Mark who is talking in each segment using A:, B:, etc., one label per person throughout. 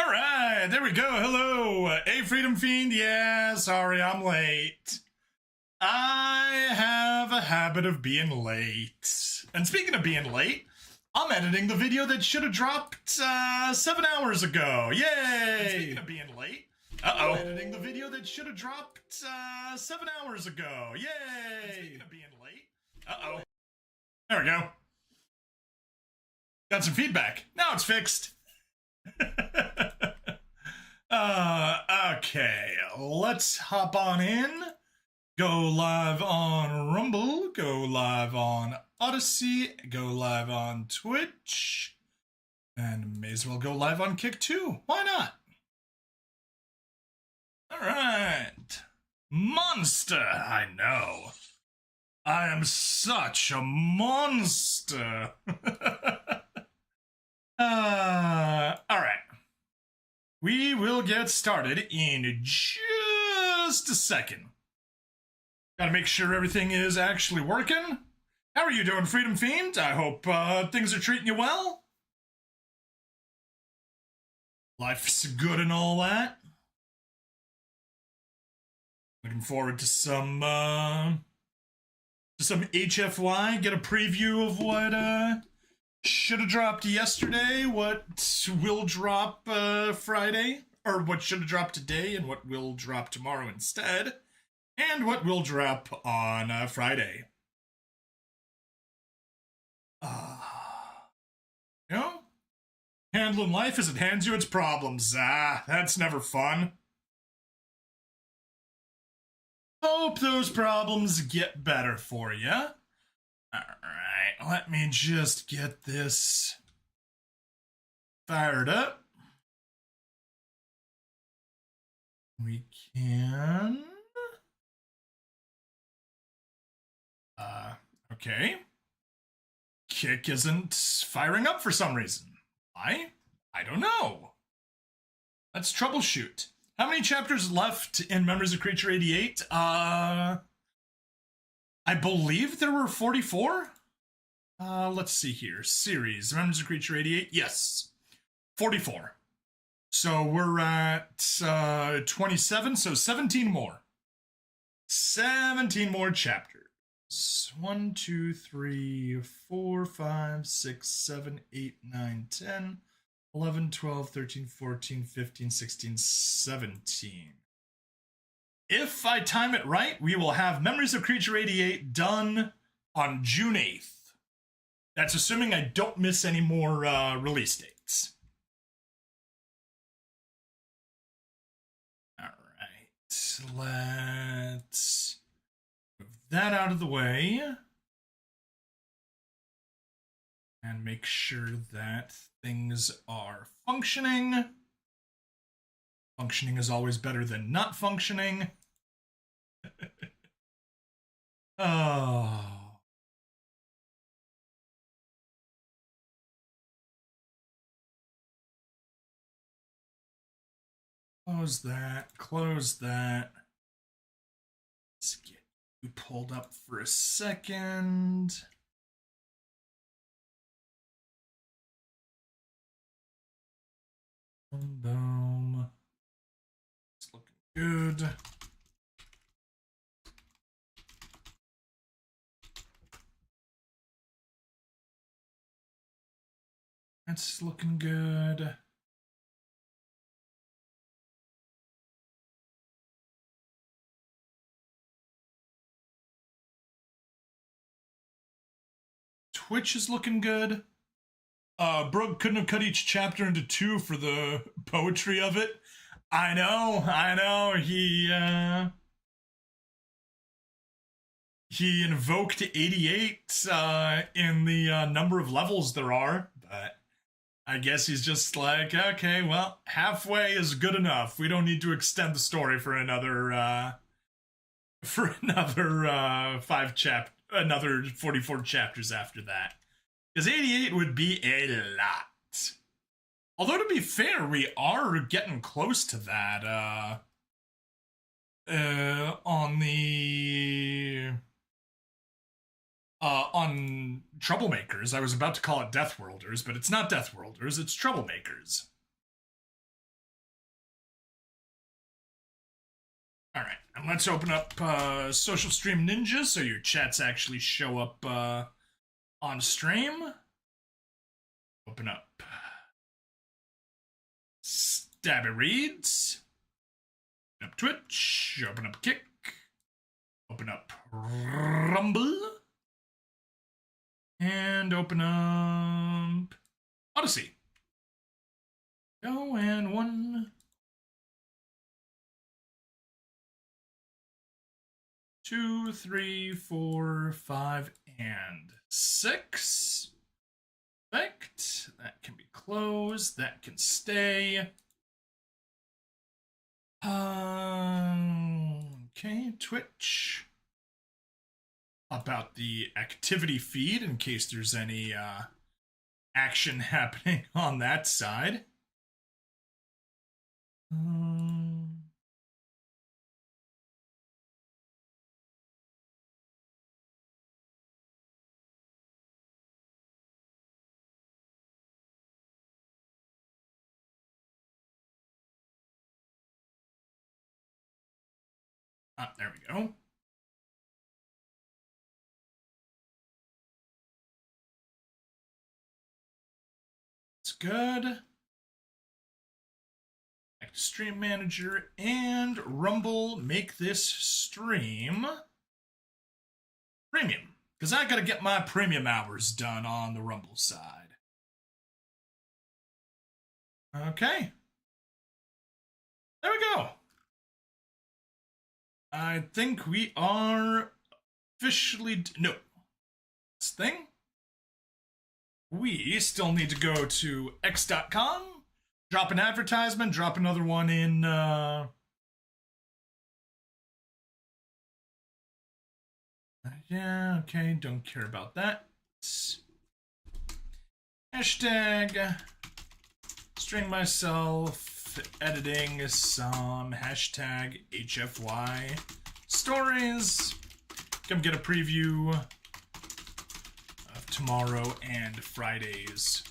A: All right, there we go. Hello, A Freedom Fiend. Yeah, sorry, I'm late. I have a habit of being late. And speaking of being late, I'm editing the video that should have dropped 7 hours ago. Yay! And speaking of being late, I'm editing the video that should have dropped 7 hours ago. Yay! And speaking of being late, there we go. Got some feedback. Now it's fixed. Okay, let's hop on in. Go live on Rumble, go live on Odyssey, go live on Twitch, and may as well go live on Kick too. Why not? Alright. Monster, I know. I am such a monster. Alright. We will get started in just a second. Gotta make sure everything is actually working. How are you doing, Freedom Fiend? I hope things are treating you well. Life's good and all that. Looking forward to some HFY. Get a preview of what should have dropped yesterday, what will drop Friday, or what should have dropped today, and what will drop tomorrow instead, and what will drop on Friday. You know, handling life as it hands you its problems. That's never fun. Hope those problems get better for you. Alright, let me just get this fired up. We can... okay. Kick isn't firing up for some reason. Why? I don't know. Let's troubleshoot. How many chapters left in Memories of Creature 88? I believe there were 44. Let's see here. Series, Memories of Creature 88. Yes, 44. So we're at 27, so 17 more. 17 more chapters. 1, 2, 3, 4, 5, 6, 7, 8, 9, 10, 11, 12, 13, 14, 15, 16, 17. If I time it right, we will have Memories of Creature 88 done on June 8th. That's assuming I don't miss any more release dates. All right, let's move that out of the way and make sure that things are functioning. Functioning is always better than not functioning. Oh. Close that, close that. Let's get you pulled up for a second. Boom, boom. It's looking good. That's looking good. Twitch is looking good. Brooke couldn't have cut each chapter into 2 for the poetry of it. I know. He invoked 88 in the number of levels there are, but I guess he's just like, okay, well, halfway is good enough. We don't need to extend the story for another 44 chapters after that. Because 88 would be a lot. Although, to be fair, we are getting close to that on Troublemakers. I was about to call it Deathworlders, but it's not Deathworlders, it's Troublemakers. All right, and let's open up Social Stream Ninja so your chats actually show up on stream. Open up Stabby Reads. Open up Twitch. Open up Kick. Open up Rumble. And open up Odyssey. Go, and 1, 2, 3, 4, 5, and 6. Perfect. That can be closed. That can stay. Okay, Twitch. About the activity feed in case there's any action happening on that side. There we go. It's good. Back to Stream Manager and Rumble. Make this stream premium, because I gotta get my premium hours done on the Rumble side. Okay. There we go. I think we are officially... No. This thing. We still need to go to x.com, drop an advertisement, drop another one in... Yeah, okay, don't care about that. Hashtag string myself editing some hashtag HFY stories. Come get a preview of tomorrow and Friday's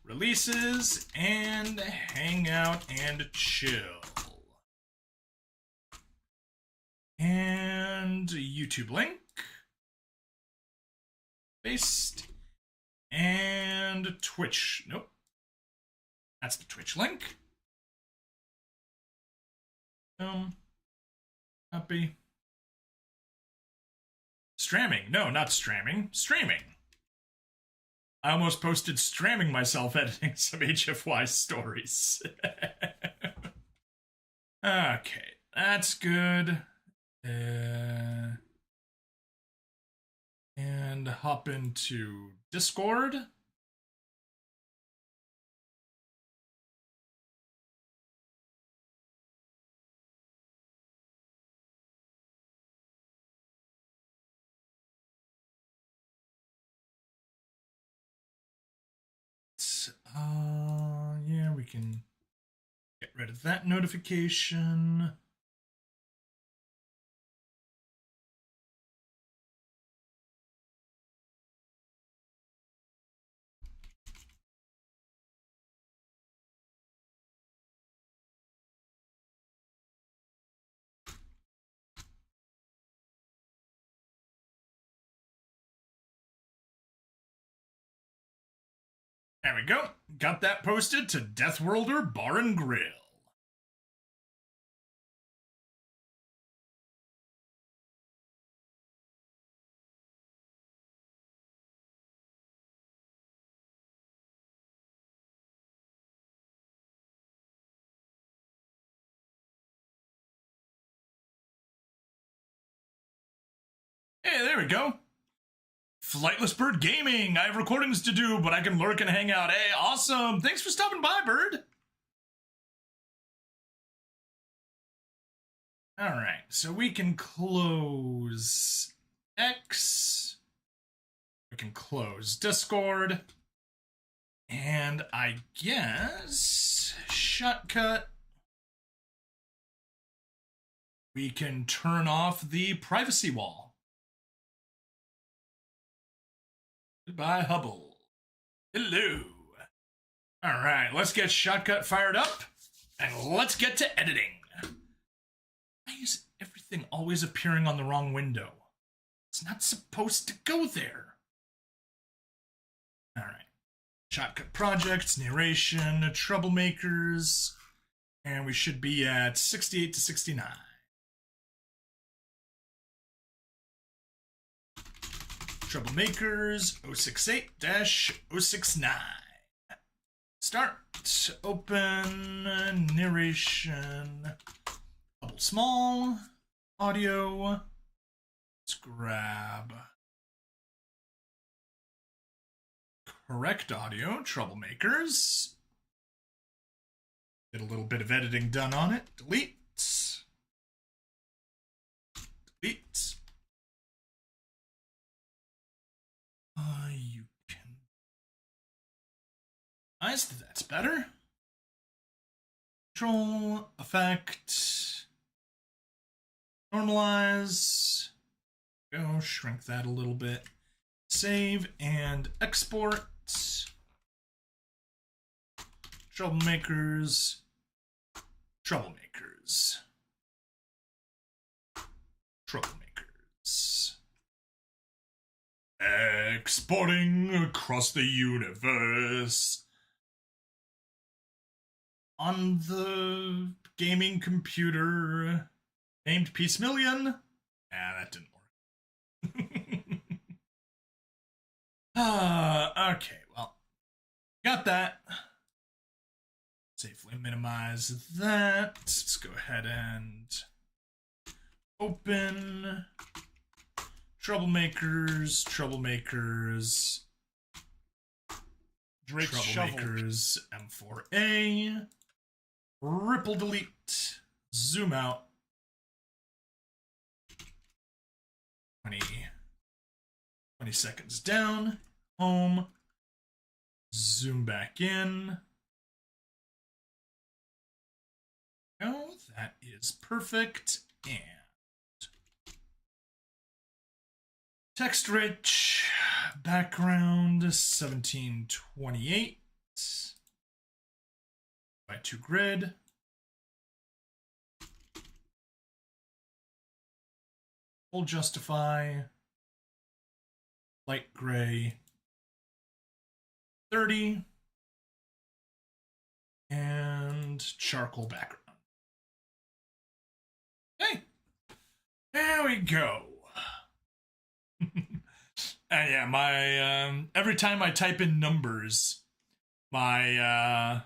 A: releases and hang out and chill. And YouTube link. Paste. And Twitch. Nope. That's the Twitch link. Copy. Stramming. No, not stramming. Streaming. I almost posted stramming myself editing some HFY stories. Okay, that's good. And hop into Discord. Yeah, we can get rid of that notification. There we go. Got that posted to Deathworlder Bar and Grill. Hey, there we go. Flightless Bird Gaming. I have recordings to do, but I can lurk and hang out. Hey, awesome. Thanks for stopping by, Bird. All right, so we can close X. We can close Discord. And I guess shotcut. We can turn off the privacy wall. Goodbye, Hubble. Hello. All right, let's get Shotcut fired up, and let's get to editing. I is everything always appearing on the wrong window? It's not supposed to go there. All right. Shotcut projects, narration, troublemakers, and we should be at 68 to 69. Troublemakers 068-069. Start. Open. Narration. Bubble small. Audio. Let's grab correct audio. Troublemakers. Get a little bit of editing done on it. Delete. Delete. You can. Nice, that's better. Control, effect, normalize. Go, shrink that a little bit. Save and export. Troublemakers. Troublemakers. Troublemakers. Exporting across the universe. On the gaming computer named Peace Million. That didn't work. Okay, well, got that. Safely minimize that. Let's go ahead and open Troublemakers, Troublemakers,
B: Drake's
A: Troublemakers, M4A, ripple delete, zoom out, 20 seconds down, home, zoom back in. Oh, that is perfect. And text rich, background 1728 by 2 grid. Full justify, light gray 30, and charcoal background. Hey, there we go. And yeah, my every time I type in numbers, my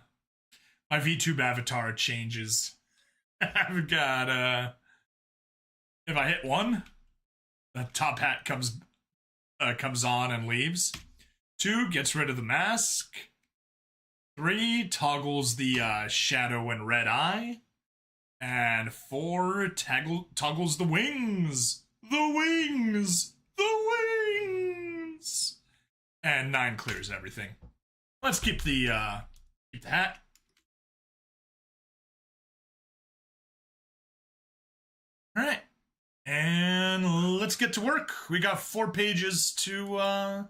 A: VTube avatar changes. I've got if I hit 1, the top hat comes on and leaves. 2 gets rid of the mask. 3 toggles the shadow and red eye. And 4 toggles the wings. The wings. The wings. And 9 clears everything. Let's keep the hat. All right. And let's get to work. We got 4 pages to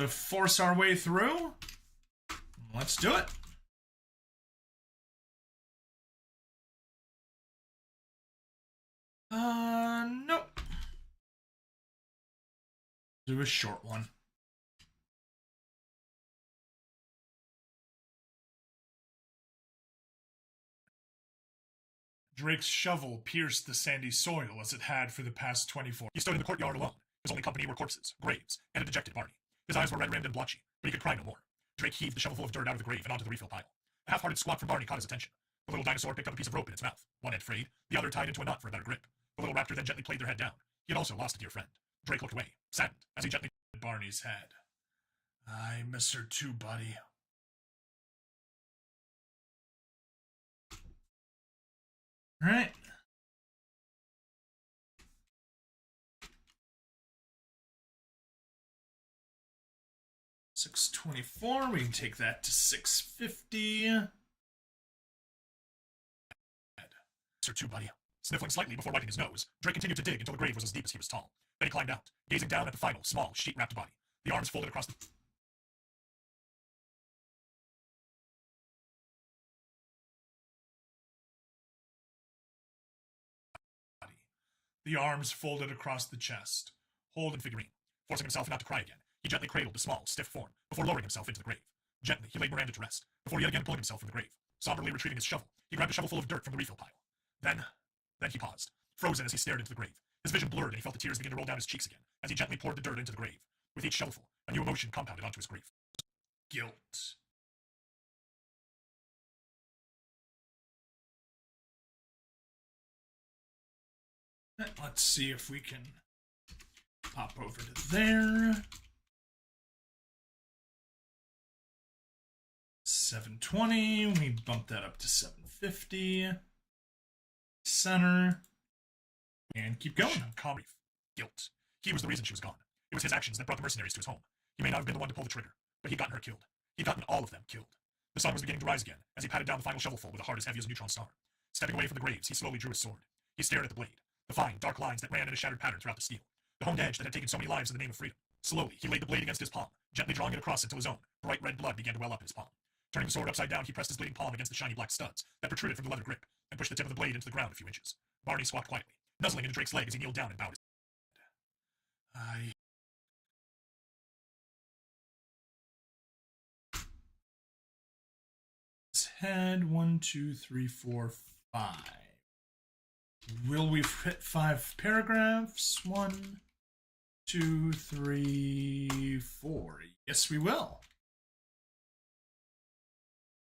A: force our way through. Let's do it. Nope. Do a short one.
B: Drake's shovel pierced the sandy soil as it had for the past 24. He stood in the courtyard alone. His only company were corpses, graves, and a dejected Barney. His eyes were red-rimmed and blotchy, but he could cry no more. Drake heaved the shovelful of dirt out of the grave and onto the refill pile. A half-hearted squawk from Barney caught his attention. The little dinosaur picked up a piece of rope in its mouth, one end frayed, the other tied into a knot for a better grip. The little raptor then gently played their head down. He had also lost a dear friend. Drake looked away, saddened, as he gently patted Barney's head.
A: I miss her too, buddy. All right. $624. We can take that to $650.
B: Sir, too, buddy. Sniffling slightly before wiping his nose, Drake continued to dig until the grave was as deep as he was tall. Then he climbed out, gazing down at the final, small, sheet-wrapped body. The arms folded across the... the arms folded across the chest, hold and figurine. Forcing himself not to cry again, he gently cradled the small, stiff form before lowering himself into the grave. Gently, he laid Miranda to rest, before yet again pulling himself from the grave. Somberly retrieving his shovel, he grabbed a shovel full of dirt from the refill pile. Then he paused, frozen as he stared into the grave. His vision blurred and he felt the tears begin to roll down his cheeks again as he gently poured the dirt into the grave. With each shovelful, a new emotion compounded onto his grief. Guilt.
A: Let's see if we can pop over to there. 720. We bump that up to 750. Center. And keep going.
B: Calm grief. Guilt. He was the reason she was gone. It was his actions that brought the mercenaries to his home. He may not have been the one to pull the trigger, but he'd gotten her killed. He'd gotten all of them killed. The sun was beginning to rise again as he patted down the final shovelful with a heart as heavy as a neutron star. Stepping away from the graves, he slowly drew his sword. He stared at the blade, the fine, dark lines that ran in a shattered pattern throughout the steel, the honed edge that had taken so many lives in the name of freedom. Slowly, he laid the blade against his palm, gently drawing it across until his own bright red blood began to well up in his palm. Turning the sword upside down, he pressed his bleeding palm against the shiny black studs that protruded from the leather grip and pushed the tip of the blade into the ground a few inches. Barney squawked quietly, nuzzling into Drake's leg as he kneeled down and bowed his head.
A: Head 1, 2, 3, 4, 5. Will we hit 5 paragraphs? 1, 2, 3, 4. Yes, we will.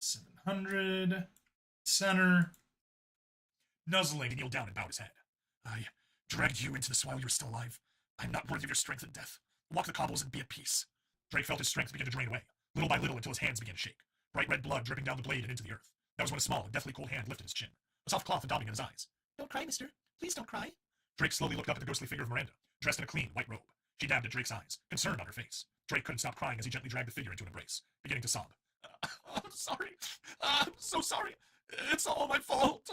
A: 700. Center.
B: Nuzzling, he kneeled down and bowed his head. I dragged you into this while you were still alive. I am not worthy of your strength and death. Walk the cobbles and be at peace. Drake felt his strength begin to drain away, little by little until his hands began to shake. Bright red blood dripping down the blade and into the earth. That was when a small and deathly cold hand lifted his chin, a soft cloth daubing in his eyes. Don't cry, mister. Please don't cry. Drake slowly looked up at the ghostly figure of Miranda, dressed in a clean, white robe. She dabbed at Drake's eyes, concerned on her face. Drake couldn't stop crying as he gently dragged the figure into an embrace, beginning to sob. I'm sorry. I'm so sorry. It's all my fault.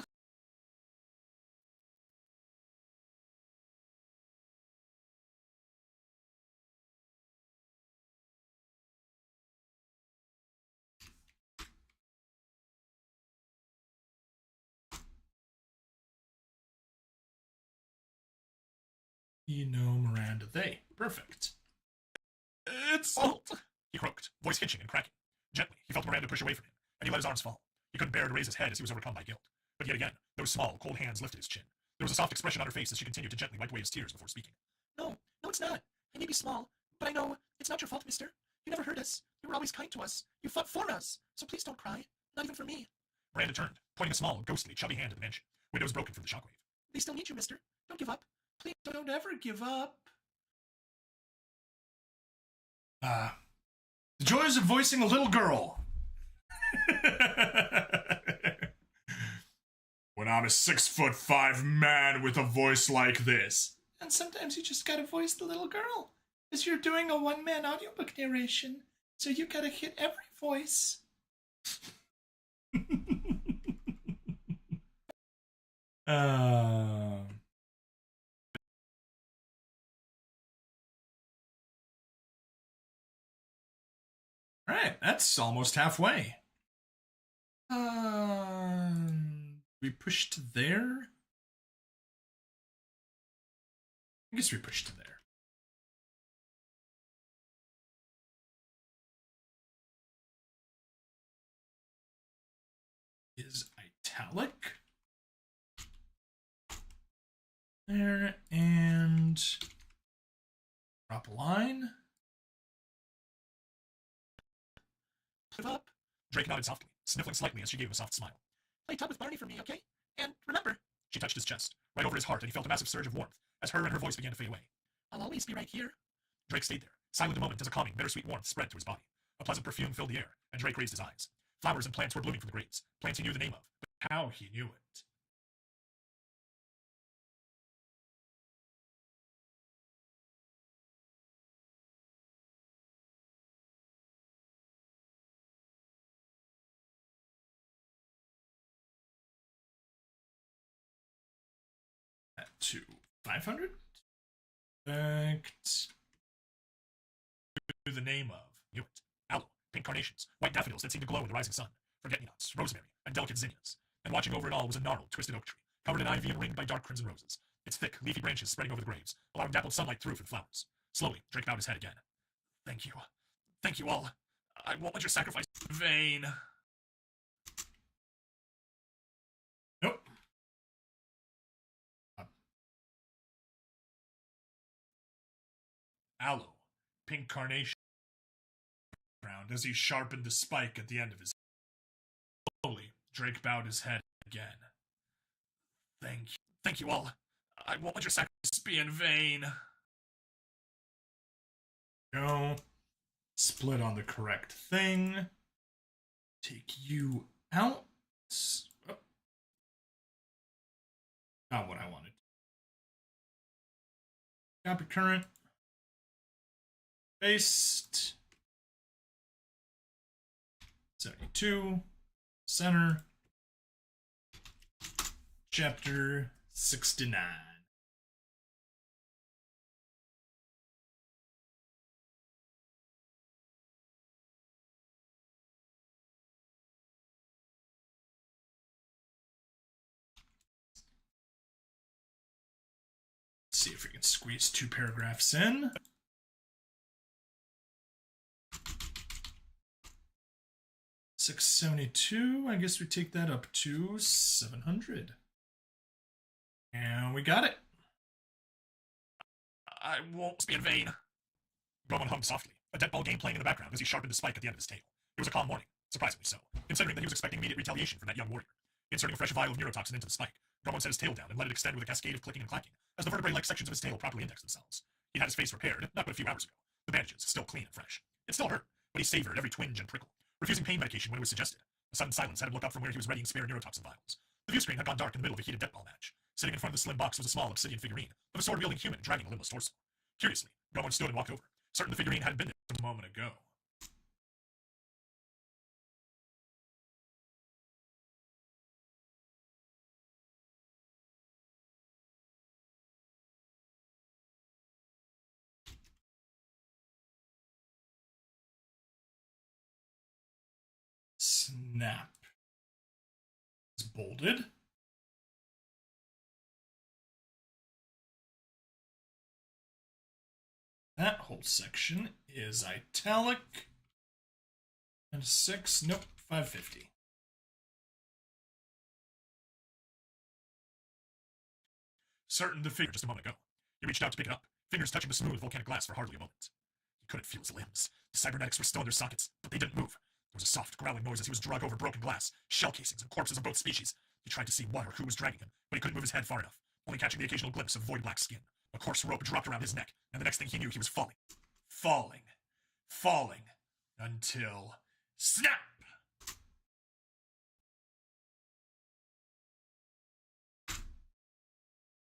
A: You know, Miranda, they. Perfect.
B: It's fault, he croaked, voice hitching and cracking. Gently, he felt Miranda push away from him, and he let his arms fall. He couldn't bear to raise his head as he was overcome by guilt. But yet again, those small, cold hands lifted his chin. There was a soft expression on her face as she continued to gently wipe away his tears before speaking. No, it's not. I may be small, but I know it's not your fault, mister. You never hurt us. You were always kind to us. You fought for us. So please don't cry. Not even for me. Miranda turned, pointing a small, ghostly, chubby hand at the mansion. Windows broken from the shockwave. They still need you, mister. Don't give up. Please
A: don't ever give up. The joys of voicing a little girl. When I'm a 6'5" man with a voice like this. And sometimes you just gotta voice the little girl. Because you're doing a one-man audiobook narration. So you gotta hit every voice. Alright, that's almost halfway. We pushed to there? I guess we pushed to there. Is italic. There, and drop a line.
B: Give up. Drake nodded softly, sniffling slightly as she gave him a soft smile. Play tug with Barney for me, okay? And remember, she touched his chest, right over his heart, and he felt a massive surge of warmth as her and her voice began to fade away. I'll always be right here. Drake stayed there, silent a moment as a calming, bittersweet warmth spread to his body. A pleasant perfume filled the air, and Drake raised his eyes. Flowers and plants were blooming from the graves, plants he knew the name of, but how he knew it.
A: To 500? Perfect.
B: The name of, knew it. Aloe, pink carnations, white daffodils that seemed to glow in the rising sun, forget-me-nots, rosemary, and delicate zinnias. And watching over it all was a gnarled, twisted oak tree, covered in ivy and ringed by dark crimson roses. its thick, leafy branches spreading over the graves, allowing dappled sunlight through for the flowers. Slowly, Drake bowed his head again. Thank you. Thank you all. I won't let your sacrifice in vain.
A: Nope.
B: Aloe, pink carnation ground as he sharpened the spike at the end of his. Slowly, Drake bowed his head again. Thank you all. I won't let your sacrifice be in vain.
A: Go. Split on the correct thing. Take you out. Oh. Not what I wanted. Copy current. Paste. 72. Center. Chapter 69. See if we can squeeze 2 paragraphs in. $672. I guess we take that up to 700. And we got it.
B: I won't be in vain. Rowan hummed softly, a deadball game playing in the background as he sharpened the spike at the end of his tail. It was a calm morning, surprisingly so, considering that he was expecting immediate retaliation from that young warrior. Inserting a fresh vial of neurotoxin into the spike, Rowan set his tail down and let it extend with a cascade of clicking and clacking as the vertebrae-like sections of his tail properly indexed themselves. He had his face repaired, not but a few hours ago, the bandages still clean and fresh. It still hurt, but he savored every twinge and prickle, refusing pain medication when it was suggested. A sudden silence had him look up from where he was readying spare neurotoxin vials. The view screen had gone dark in the middle of a heated deadball match. Sitting in front of the slim box was a small obsidian figurine of a sword-wielding human dragging a limbless torso. Curiously, Rowan stood and walked over, certain the figurine hadn't been there a moment ago.
A: Snap. It's bolded. That whole section is italic. And 6, nope, 550.
B: Certain the figure just a moment ago. He reached out to pick it up, fingers touching the smooth volcanic glass for hardly a moment. He couldn't feel his limbs. The cybernetics were still in their sockets, but they didn't move. There was a soft, growling noise as he was dragged over broken glass, shell casings, and corpses of both species. He tried to see what or who was dragging him, but he couldn't move his head far enough, only catching the occasional glimpse of void black skin. A coarse rope dropped around his neck, and the next thing he knew, he was falling. Falling, until... Snap!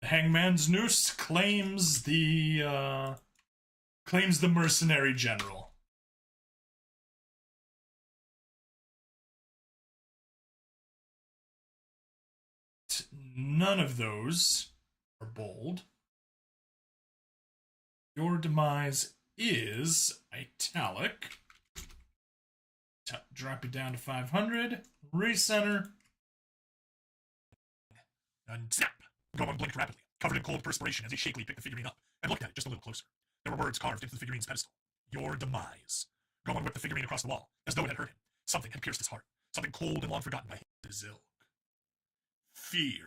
A: The Hangman's noose claims the mercenary general. None of those are bold. Your demise is italic. Drop it down to 500. Recenter.
B: And snap! Rowan blinked rapidly, covered in cold perspiration as he shakily picked the figurine up and looked at it just a little closer. There were words carved into the figurine's pedestal. Your demise. Rowan whipped the figurine across the wall, as though it had hurt him. Something had pierced his heart. Something cold and long forgotten by his ilk. Fear.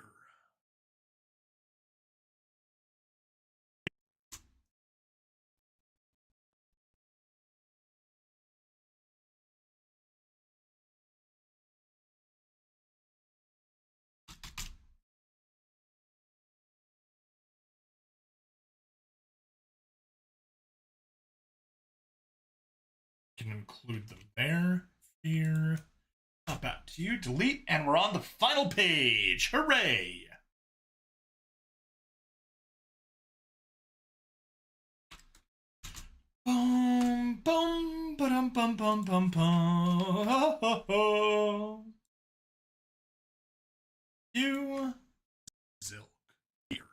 A: Can include them there. Fear. Pop out to you. Delete. And we're on the final page. Hooray! Bum bum ba-dum bum bum bum bum. You.
B: Zilk. Fear.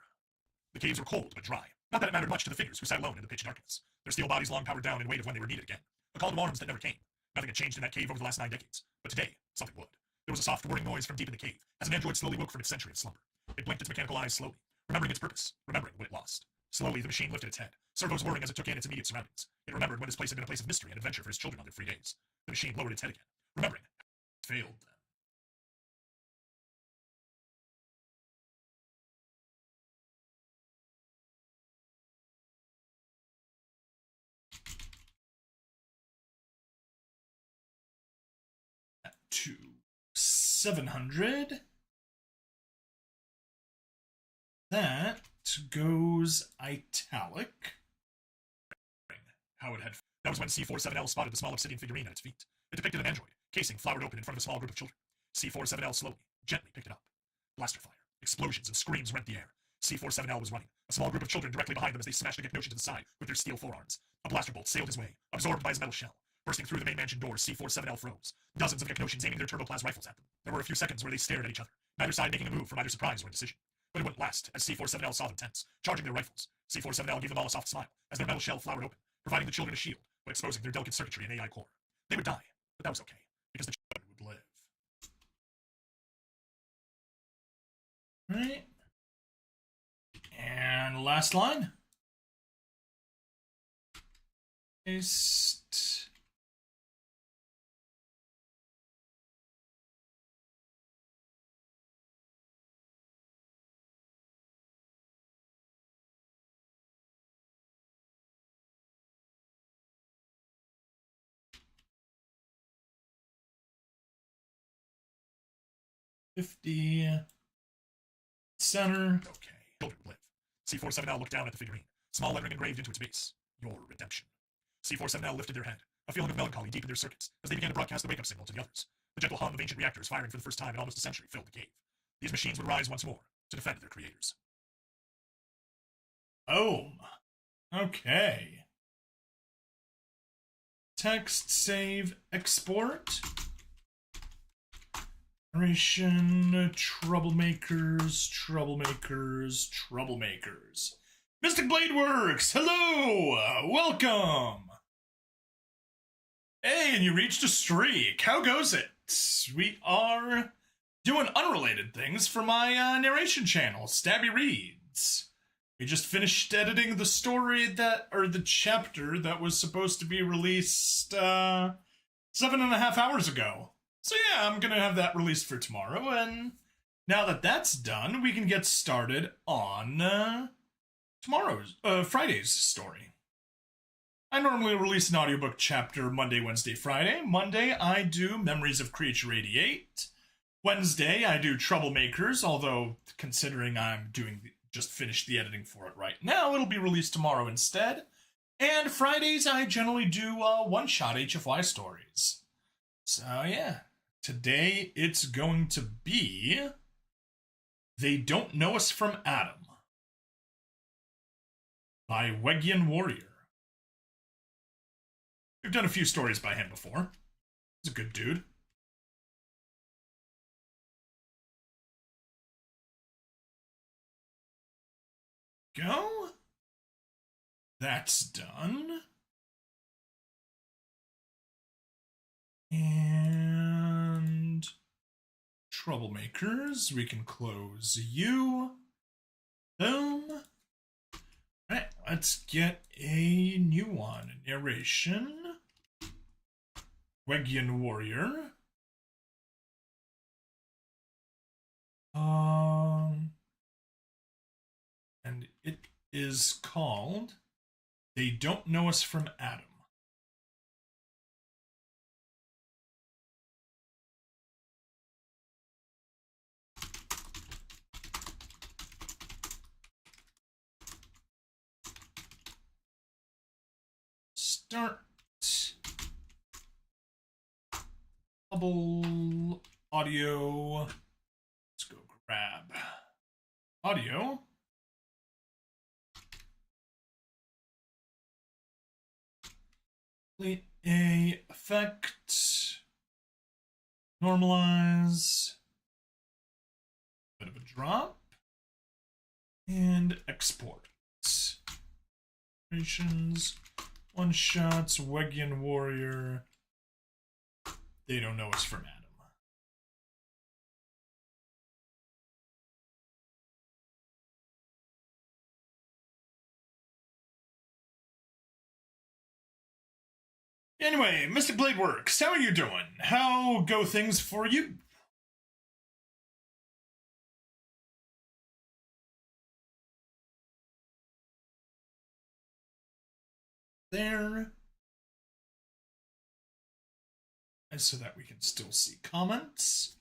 B: The caves were cold but dry. Not that it mattered much to the figures who sat alone in the pitch darkness, their steel bodies long powered down in weight of when they were needed again. A call to arms that never came. Nothing had changed in that cave over the last 9 decades. But today, something would. There was a soft whirring noise from deep in the cave, as an android slowly woke from its century of slumber. It blinked its mechanical eyes slowly, remembering its purpose, remembering what it lost. Slowly, the machine lifted its head, servos whirring as it took in its immediate surroundings. It remembered when this place had been a place of mystery and adventure for its children on their free days. The machine lowered its head again, remembering it failed them.
A: To 700. That goes italic.
B: How it had. That was when C47L spotted the small obsidian figurine at its feet. It depicted an android, casing flowered open in front of a small group of children. C47L slowly, gently picked it up. Blaster fire, explosions, and screams rent the air. C47L was running, a small group of children directly behind them as they smashed the Gecnotion to the side with their steel forearms. A blaster bolt sailed his way, absorbed by his metal shell. Bursting through the main mansion doors, C47L froze. Dozens of Gecnotions aiming their turboplas rifles at them. There were a few seconds where they stared at each other, neither side making a move from either surprise or indecision. But it wouldn't last, as C47L saw them tense, charging their rifles. C47L gave them all a soft smile, as their metal shell flowered open, providing the children a shield, but exposing their delicate circuitry and AI core. They would die, but that was okay, because the children would live.
A: Right. And last line. Paste. $50. Center.
B: Okay, children live. C47L looked down at the figurine, small lettering engraved into its base. Your redemption. C47L lifted their head. A feeling of melancholy deepened their circuits as they began to broadcast the wake-up signal to the others. The gentle hum of ancient reactors firing for the first time in almost a century filled the cave. These machines would rise once more to defend their creators.
A: Oh. Okay. Text, save, export. Narration, troublemakers, troublemakers, troublemakers. Mystic Blade Works, hello! Welcome! Hey, and you reached a streak. How goes it? We are doing unrelated things for my narration channel, Stabby Reads. We just finished editing the story the chapter that was supposed to be released 7.5 hours ago. So yeah, I'm gonna have that released for tomorrow, and now that that's done, we can get started on Friday's story. I normally release an audiobook chapter Monday, Wednesday, Friday. Monday, I do Memories of Creature 88. Wednesday, I do Troublemakers, although considering I'm just finished the editing for it right now, it'll be released tomorrow instead. And Fridays, I generally do one-shot HFY stories. So yeah, today it's going to be They Don't Know Us from Adam by Wegian Warrior. We've done a few stories by him before. He's a good dude. Go. That's done. And Troublemakers, we can close you. Boom. Alright, let's get a new one. Narration. Wegian Warrior. And it is called They Don't Know Us from Adam. Start. Double audio. Let's go grab audio. Complete a effect. Normalize. Bit of a drop. And export. Narrations. One shots. Wegian Warrior. They Don't Know Us from Adam. Anyway, Mystic Blade Works, how are you doing? How go things for you? There. And so that we can still see comments.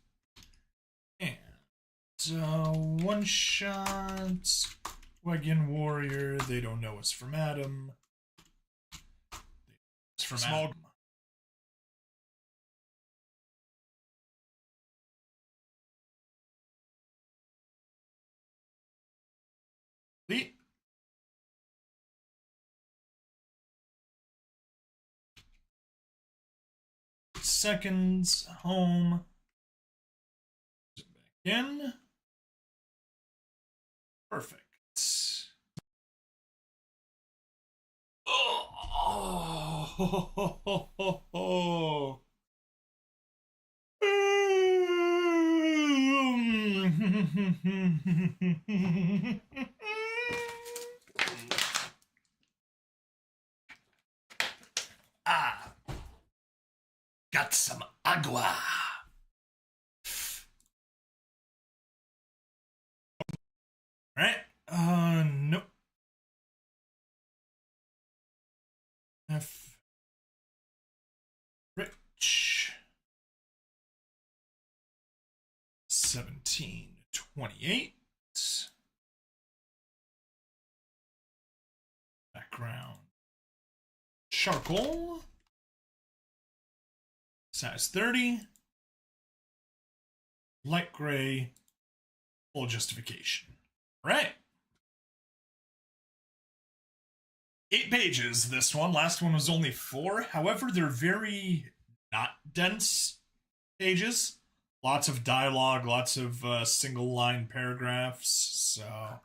A: And one shot. Wagon Warrior, they don't know it's from Adam. It's from
B: Small
A: Adam. The seconds home. Back in. Perfect. Oh. Ah, got some agua. All right. Nope. F. Rich. 1728. Background. Charcoal. Size 30. Light gray. Full justification. All right. 8 pages, this one. Last one was only 4. However, they're very not dense pages. Lots of dialogue, lots of single line paragraphs. So,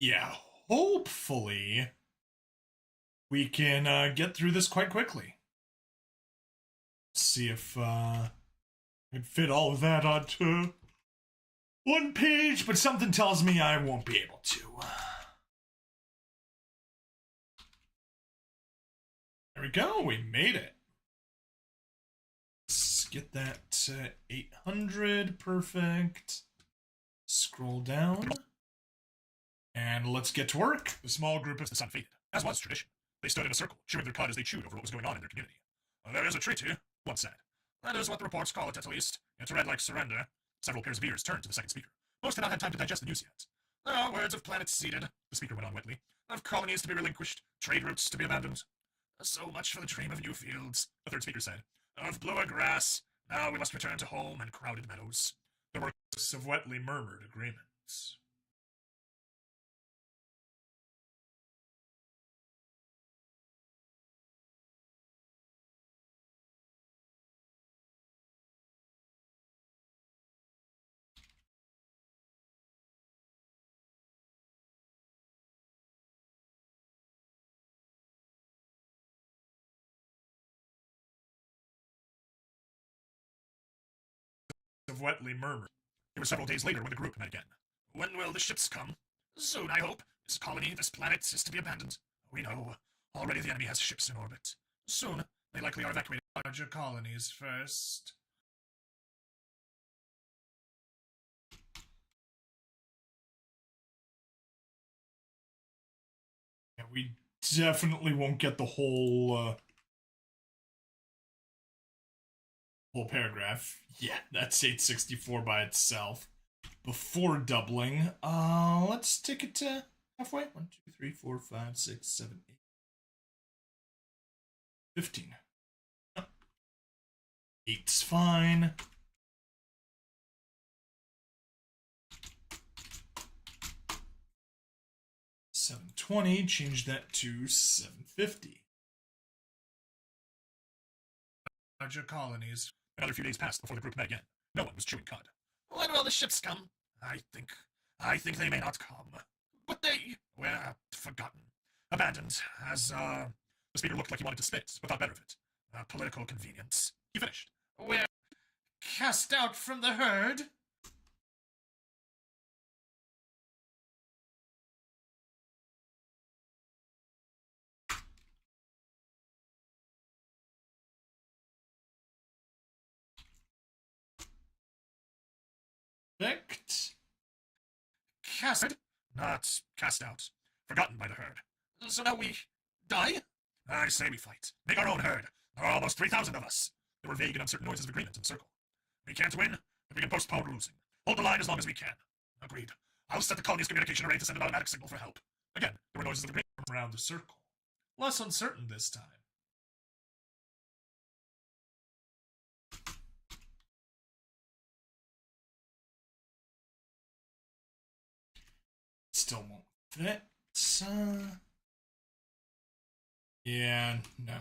A: yeah, hopefully we can get through this quite quickly. See if I can fit all of that onto one page, but something tells me I won't be able to. There we go, we made it. Let's get that 800, perfect. Scroll down. And let's get to work.
B: The small group of the sun faded, as was tradition. They stood in a circle, chewing their cud as they chewed over what was going on in their community. There is a treaty, one said. That is what the reports call it, at least. It's read like surrender. Several pairs of ears turned to the second speaker. Most had not had time to digest the news yet. There are words of planets ceded, the speaker went on wetly, of colonies to be relinquished, trade routes to be abandoned. So much for the dream of new fields, the third speaker said. Of bluer grass, now we must return to home and crowded meadows. There were of wetly murmured agreements. Of wetly murmured. It was several days later when the group met again. When will the ships come? Soon, I hope. This colony, this planet, is to be abandoned. We know. Already the enemy has ships in orbit. Soon, they likely are evacuating larger colonies first. Yeah, we definitely won't get the whole paragraph. Yeah, that's 864 by itself. Before doubling, let's take it to halfway. 1, 2, 3, 4, 5, 6, 7, 8, 15. Oh. 8's fine. $720, change that to $750. Larger colonies. Another few days passed before the group met again. No one was chewing cud. When will the ships come? I think they may not come. But they were forgotten. Abandoned, as, the speaker looked like he wanted to spit, but thought better of it. Political convenience. He finished. We're cast out from the herd.
A: Perfect.
B: Cast, not cast out. Forgotten by the herd. So now we die? I say we fight. Make our own herd. There are almost 3,000 of us. There were vague and uncertain noises of agreement in the circle. We can't win, but we can postpone losing. Hold the line as long as we can. Agreed. I'll set the colony's communication array to send an automatic signal for help. Again, there were noises of agreement
A: Around the circle. Less uncertain this time. Still won't fit. Yeah, no.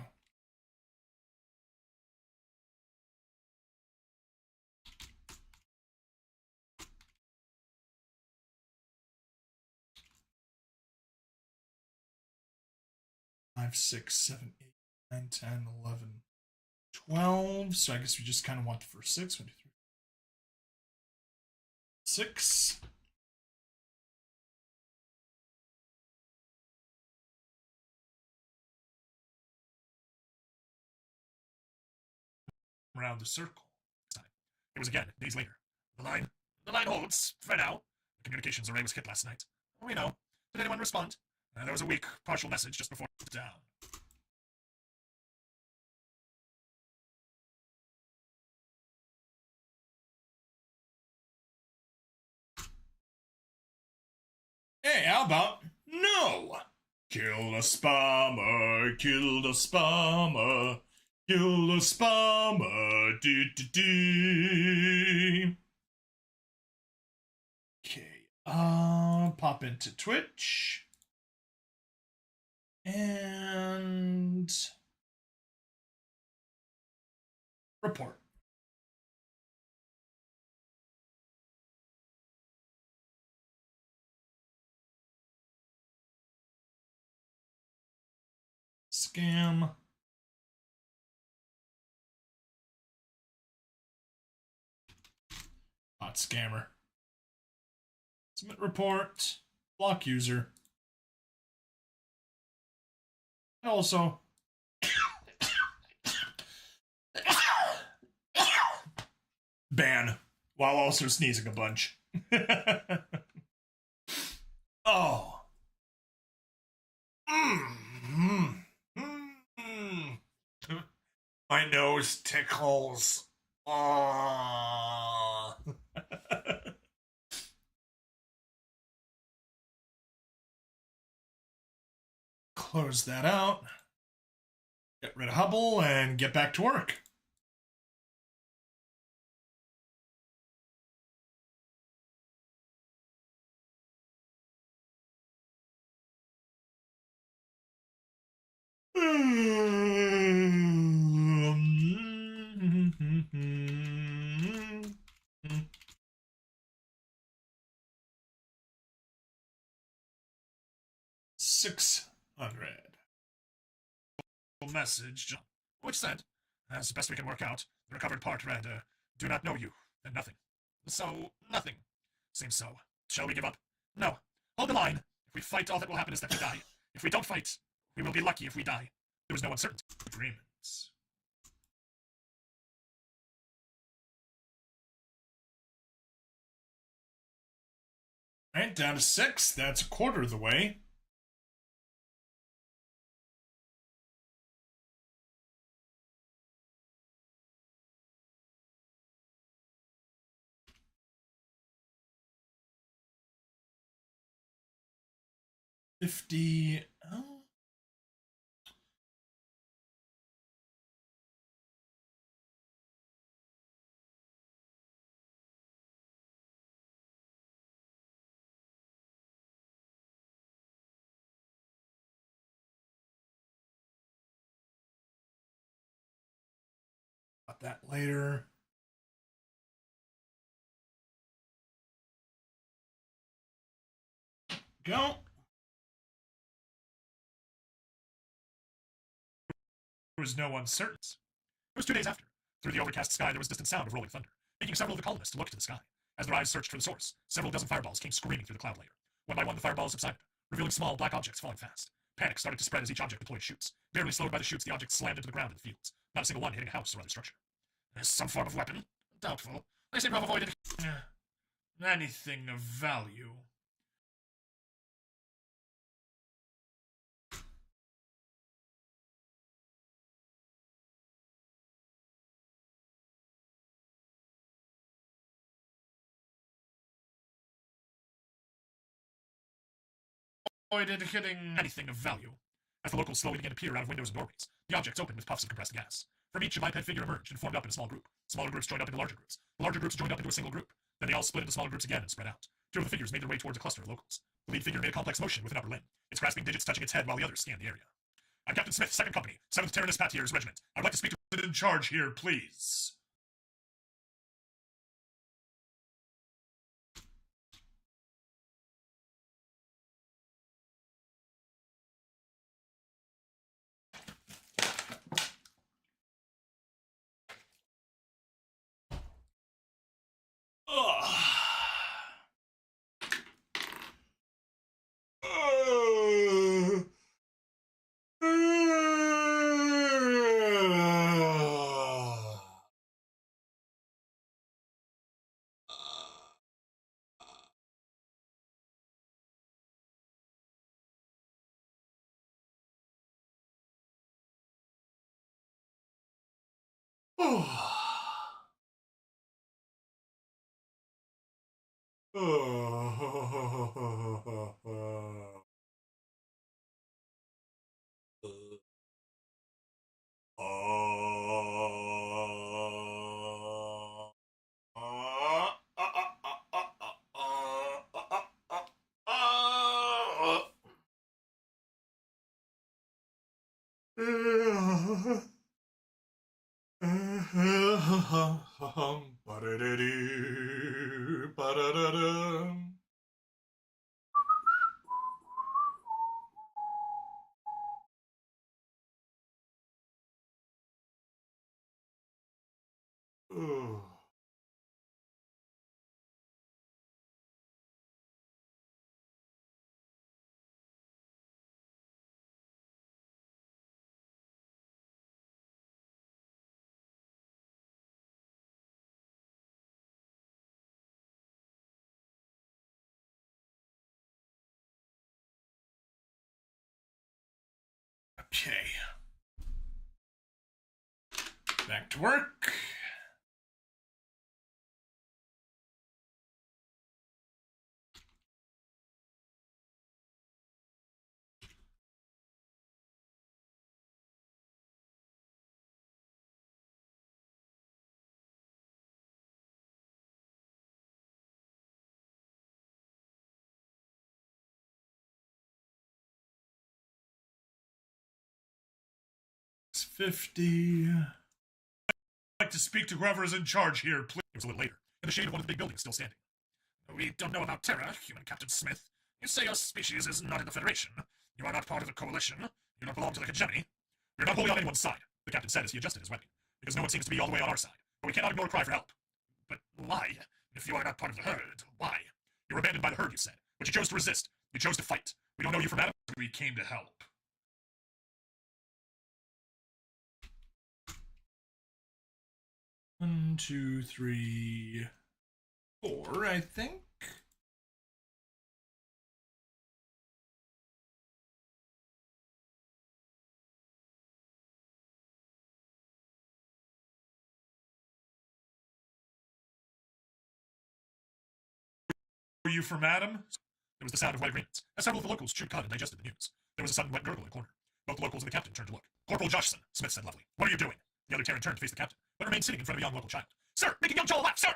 A: Five, 6, 7, 8, 9, 10, 11, 12. So I guess we just kind of want the first 6. 1, 2, 3, 6. Around the circle.
B: It was again, days later. The line holds, for now. The communications array was hit last night. We know. Did anyone respond? There was a weak, partial message just before it was down.
A: Hey, how about no? Kill the spammer, kill the spammer, kill the spammer, do. Okay, pop into Twitch. And report. Scam. Not scammer. Submit report. Block user. Also, ban while also sneezing a bunch. Oh. My nose tickles. Oh. Close that out. Get rid of Hubble and get back to work. $600.
B: Message, which said, as best we can work out, the recovered part read, do not know you, and nothing. So, nothing. Seems so. Shall we give up? No. Hold the line. If we fight, all that will happen is that we die. If we don't fight, we will be lucky if we die. There was no uncertainty.
A: Agreements. Alright, down to 6. That's a quarter of the way. $50. Oh. About that later. Go.
B: There was no uncertainty. It was 2 days after. Through the overcast sky, there was distant sound of rolling thunder, making several of the colonists look to the sky. As their eyes searched for the source, several dozen fireballs came screaming through the cloud layer. One by one, the fireballs subsided, revealing small black objects falling fast. Panic started to spread as each object deployed shoots. Barely slowed by the shoots, the objects slammed into the ground in the fields, not a single one hitting a house or other structure. Some form of weapon? Doubtful. They seem to have avoided.
A: Anything of value.
B: Avoided hitting anything of value. As the locals slowly began to peer out of windows and doorways, the objects opened with puffs of compressed gas. From each, a biped figure emerged and formed up in a small group. Smaller groups joined up into larger groups. The larger groups joined up into a single group. Then they all split into smaller groups again and spread out. Two of the figures made their way towards a cluster of locals. The lead figure made a complex motion with an upper limb, its grasping digits touching its head while the others scanned the area. I'm Captain Smith, 2nd Company, 7th Terranist Patier's Regiment. I'd like to speak to
A: Sit in charge here, please. Okay. Back to work. It's 50. I'd like to speak to whoever is in charge here, please.
B: It was a little later, and the shade of one of the big buildings still standing. We don't know about Terra, human Captain Smith. You say your species is not in the Federation. You are not part of the Coalition. You don't belong to the hegemony. We're not wholly on anyone's side, the captain said as he adjusted his weapon, because no one seems to be all the way on our side. But we cannot ignore a cry for help. But why? If you are not part of the herd, why? You were abandoned by the herd, you said, but you chose to resist. You chose to fight. We don't know you from Adam.
A: We came to help. One, two, three, four, I think. Were you from Adam?
B: There was the sound of white agreements, as several of the locals chewed cud and digested the news. There was a sudden wet gurgle in a corner. Both the locals and the captain turned to look. Corporal Joshson, Smith said levelly. What are you doing? The other Terran turned to face the captain, but remained sitting in front of a young local child. Sir, making young Chala laugh, sir!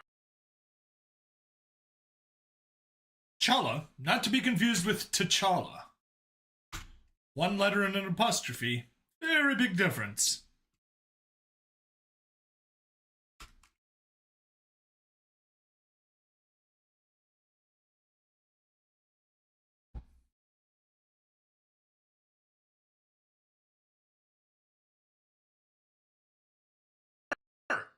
A: Chala, not to be confused with T'Challa. One letter and an apostrophe. Very big difference.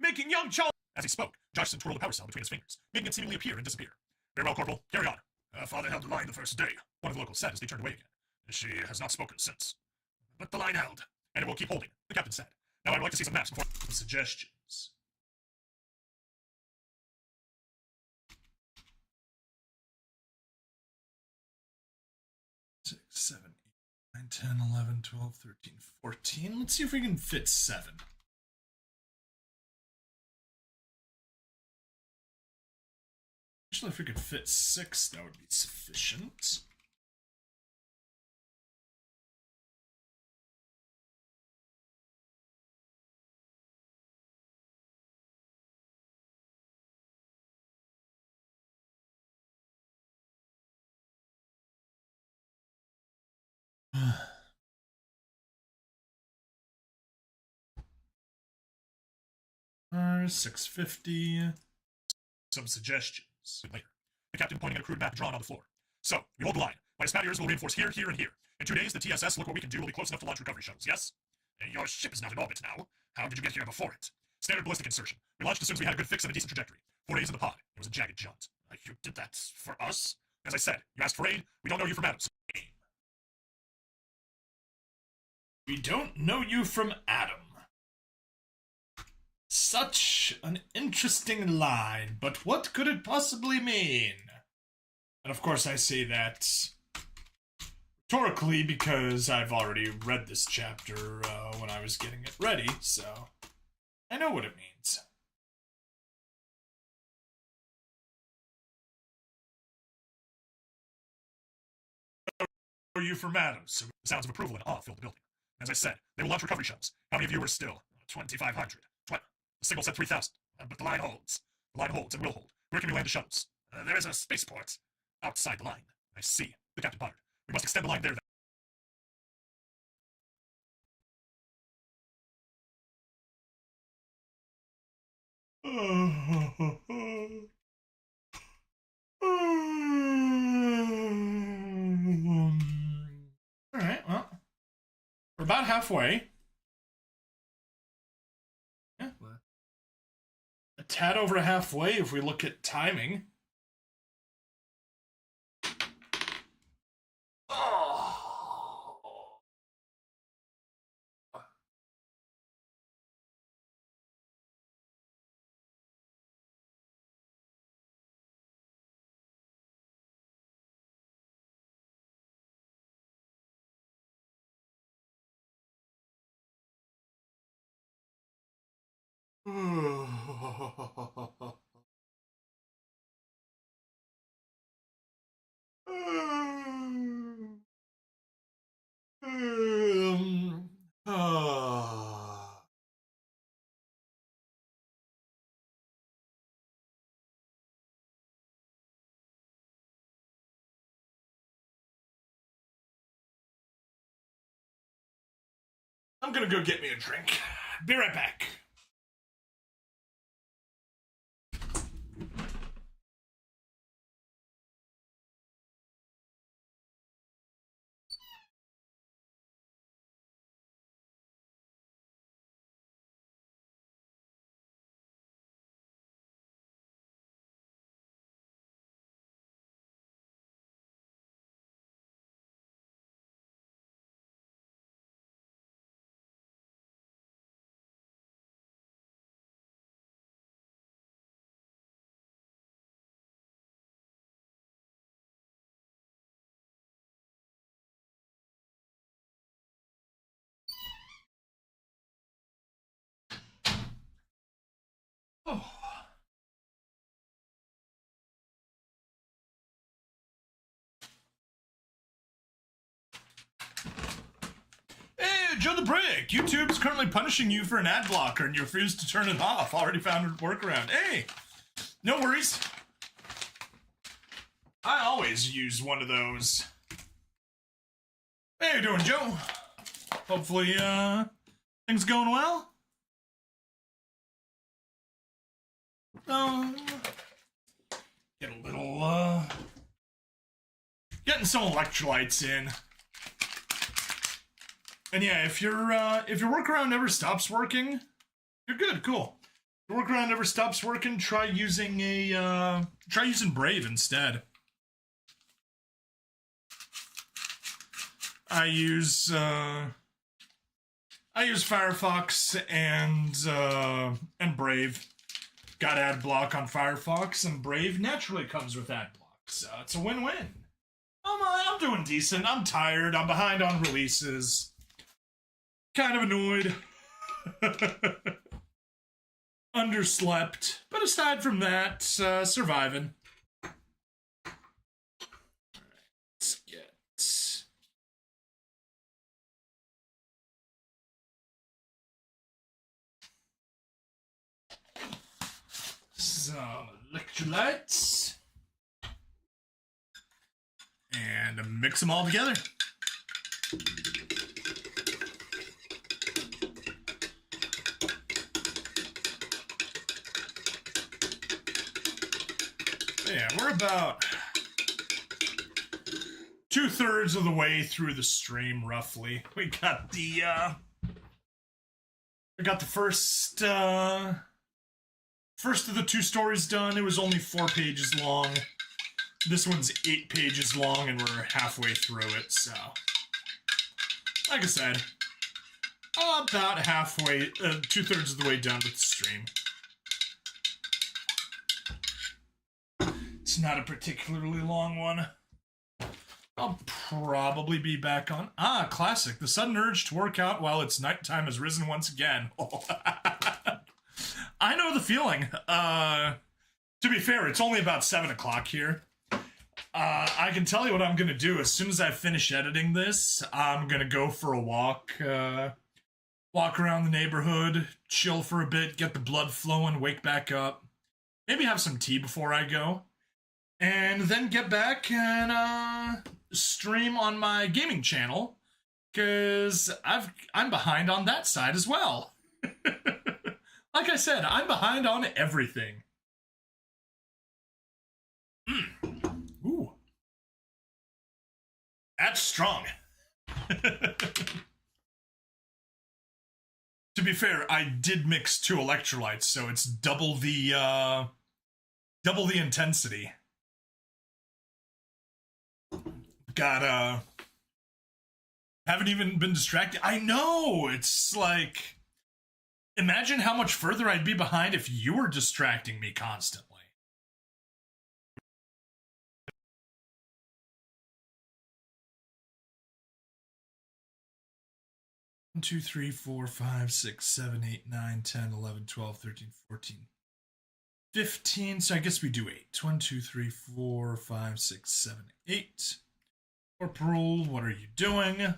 B: Making young Chala! As he spoke, Joshson twirled a power cell between his fingers, making it seemingly appear and disappear. Very well, Corporal. Carry on. Father held the line the first day, one of the locals said as they turned away again. She has not spoken since. But the line held, and it will keep holding, the captain said. Now I would like to see some maps before...
A: Suggestions. 7, 8, 9, 10, 11, 12, 13, 14. Let's see if we can fit 7. Actually, if we could fit 6, that would be sufficient. $650.
B: Some suggestions. Later. The captain pointing at a crude map drawn on the floor. So, we hold the line. My Spaniards will reinforce here, here, and here. In 2 days, the TSS, look what we can do, will be close enough to launch recovery shuttles, yes? Your ship is not in orbit now. How did you get here before it? Standard ballistic insertion. We launched as soon as we had a good fix and a decent trajectory. 4 days in the pod. It was a jagged jaunt. You did that for us? As I said, you asked for aid. We don't know you from Adam.
A: We don't know you from Adam. Such an interesting line, but what could it possibly mean? And of course I say that rhetorically because I've already read this chapter when I was getting it ready, so I know what it means.
B: Are you from Adam? So sounds of approval and awe filled the building. As I said, they will launch recovery shuttles. How many of you are still? 2,500. The signal said 3,000, but the line holds. The line holds and will hold. Where can we land the shuttles? There is a spaceport. Outside the line. I see. The captain pondered. We must extend the line there then.
A: Alright, well. We're about halfway. Yeah, a tad over halfway if we look at timing. I'm gonna go get me a drink. Be right back. Oh. Hey, Joe the Brick! YouTube's currently punishing you for an ad blocker and you refuse to turn it off. Already found a workaround. Hey! No worries. I always use one of those. Hey, how you doing, Joe? Hopefully, things going well? Get a little, getting some electrolytes in. And yeah, if your workaround never stops working, you're good, cool. If your workaround never stops working, try using Brave instead. I use Firefox and Brave. Got ad block on Firefox, and Brave naturally comes with ad block, so it's a win-win. I'm doing decent. I'm tired. I'm behind on releases. Kind of annoyed. Underslept. But aside from that, surviving. Let's get some electrolytes. And mix them all together. Yeah, we're about 2/3 of the way through the stream, roughly. We got the first of the 2 stories done. It was only 4 pages long. This one's 8 pages long, and we're halfway through it, so... Like I said, about halfway, 2/3 of the way done with the stream. It's not a particularly long one. I'll probably be back on... classic. The sudden urge to work out while it's nighttime has risen once again. I know the feeling. To be fair, it's only about 7 o'clock here. I can tell you what I'm going to do. As soon as I finish editing this, I'm going to go for a walk. Walk around the neighborhood, chill for a bit, get the blood flowing, wake back up. Maybe have some tea before I go. And then get back and stream on my gaming channel. Because I'm behind on that side as well. Like I said, I'm behind on everything. Ooh. That's strong. To be fair, I did mix 2 electrolytes, so it's double the intensity. Haven't even been distracted. I know, it's like, imagine how much further I'd be behind if you were distracting me constantly. One, 2, 3, 4, 5, 6, 7, 8, 9, 10, 11, 12, 13, 14, 15. So I guess we do 8. 1, 2, 3, 4, 5, 6, 7, 8. Corporal, what are you doing?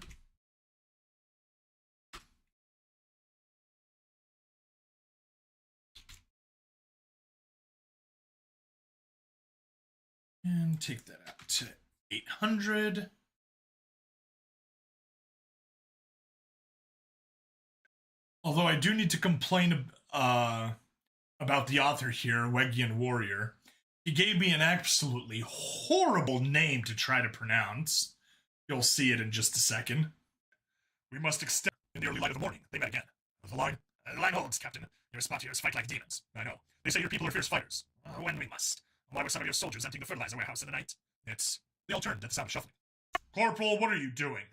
A: And take that out to 800. Although I do need to complain about the author here, Wegian Warrior. He gave me an absolutely horrible name to try to pronounce. You'll see it in just a second.
B: We must extend in the early light of the morning. They met again. The line holds, Captain. Your Spatiers fight like demons. I know. They say your people are fierce fighters. When we must. Why were some of your soldiers emptying the fertilizer warehouse in the night? They all turned at the sound of shuffling.
A: Corporal, what are you doing?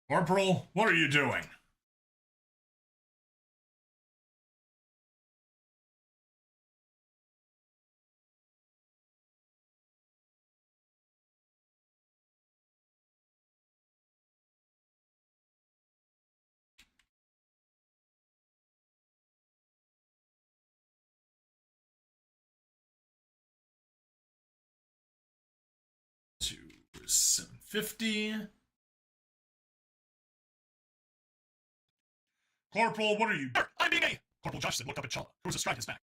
A: Corporal, what are you doing? To 750. Corporal, what are you?
B: I'm being a... Corporal Joshson looked up at Chala, who was astride his back.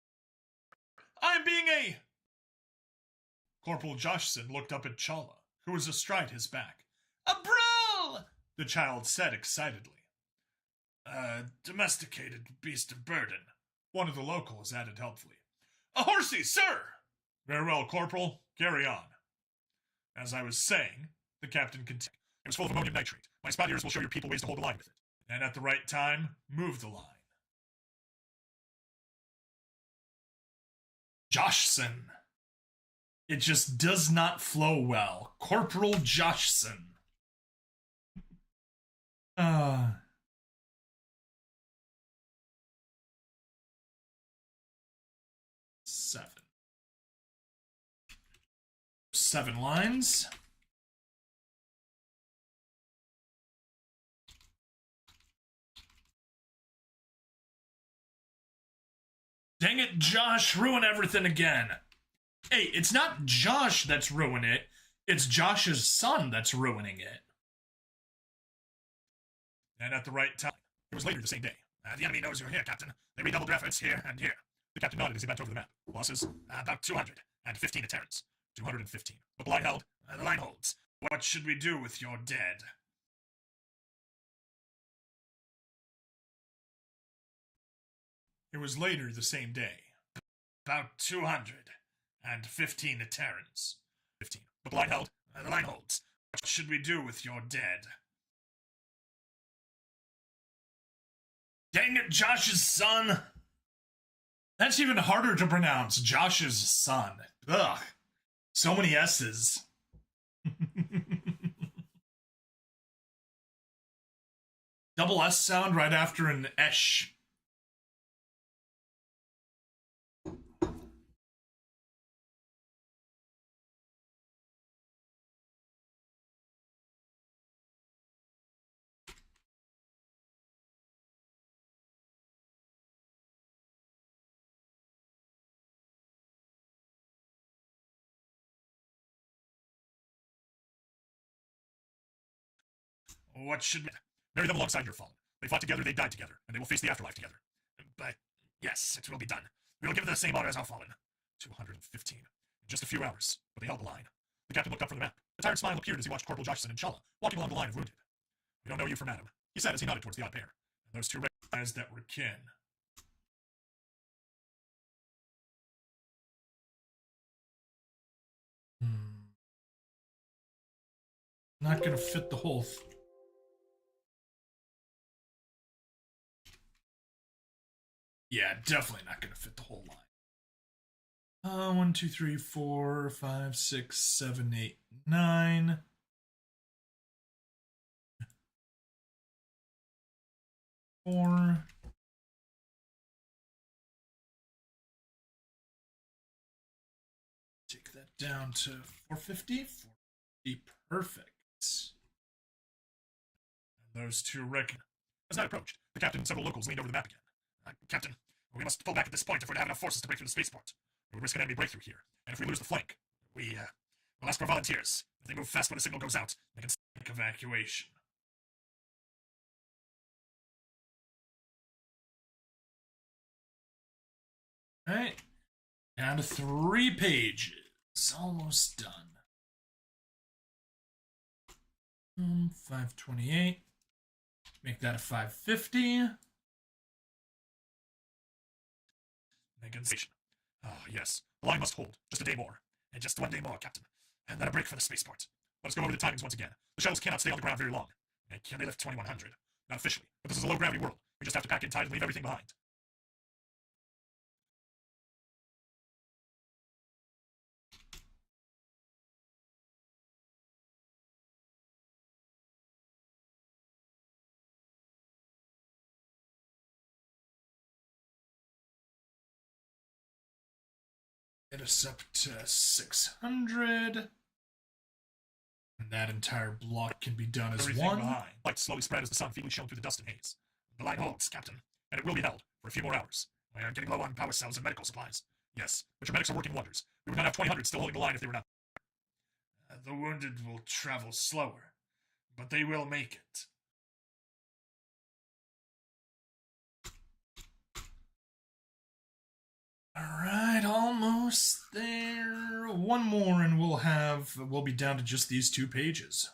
A: I'm being a... Corporal Joshson looked up at Chala, who was astride his back. A brawl! The child said excitedly. A domesticated beast of burden. One of the locals added helpfully. A horsey, sir! Very well, Corporal. Carry on. As I was saying, the captain continued.
B: It was full of ammonium nitrate. My Spatiers will show your people ways to hold the line with it.
A: And at the right time, move the line. Joshson. It just does not flow well. Corporal Joshson. 7. 7 lines. Dang it, Josh, ruin everything again. Hey, it's not Josh that's ruining it. It's Josh's son that's ruining it.
B: And at the right time. It was later the same day. The enemy knows you're here, Captain. They redoubled their efforts here and here. The captain nodded as he bent over the map. Losses? About 215 to Terrans. 215. But the line held. The line holds. What should we do with your dead?
A: It was later the same day.
B: About 215 to Terrans. 15. But the line held. The line holds. What should we do with your dead?
A: Dang it, Josh's son. That's even harder to pronounce. Josh's son. Ugh. So many S's. Double S sound right after an esh.
B: What should... Bury them alongside your fallen. They fought together, they died together, and they will face the afterlife together. But, yes, it will be done. We will give them the same honor as our fallen. 215. In just a few hours, but they held the line. The captain looked up from the map. A tired smile appeared as he watched Corporal Joshson and Shala walking along the line of wounded. We don't know you from Adam, he said as he nodded towards the odd pair. And those two guys that were kin.
A: Not gonna fit the whole yeah, definitely not gonna fit the whole line. 1, 2, 3, 4, 5, 6, 7, 8, 9. Four. Take that down to 450. 450, perfect.
B: And those two reckon. As night approached, the captain and several locals leaned over the map again. Captain, we must pull back at this point if we're to have enough forces to break through the spaceport. We risk an enemy breakthrough here, and if we lose the flank, we'll ask for volunteers. If they move fast when the signal goes out, they can seek evacuation.
A: Alright, down to 3 pages. Almost done. 528. Make that a 550.
B: Negotiation. Ah, yes. The line must hold. Just a day more. And just 1 day more, Captain. And then a break for the spaceport. Let us go over the timings once again. The shuttles cannot stay on the ground very long. And can they lift 2100? Not officially, but this is a low-gravity world. We just have to pack in tight and leave everything behind.
A: Get us up to 600. And that entire block can be done as
B: Everything
A: one.
B: behind. Light slowly spread as the sun feebly shone through the dust and haze. The line holds, Captain, and it will be held for a few more hours. We are getting low on power cells and medical supplies. Yes, but your medics are working wonders. We would not have 2,000 still holding the line if they were not. The wounded will travel slower, but they will make it.
A: Alright, almost there. One more and we'll be down to just these 2 pages.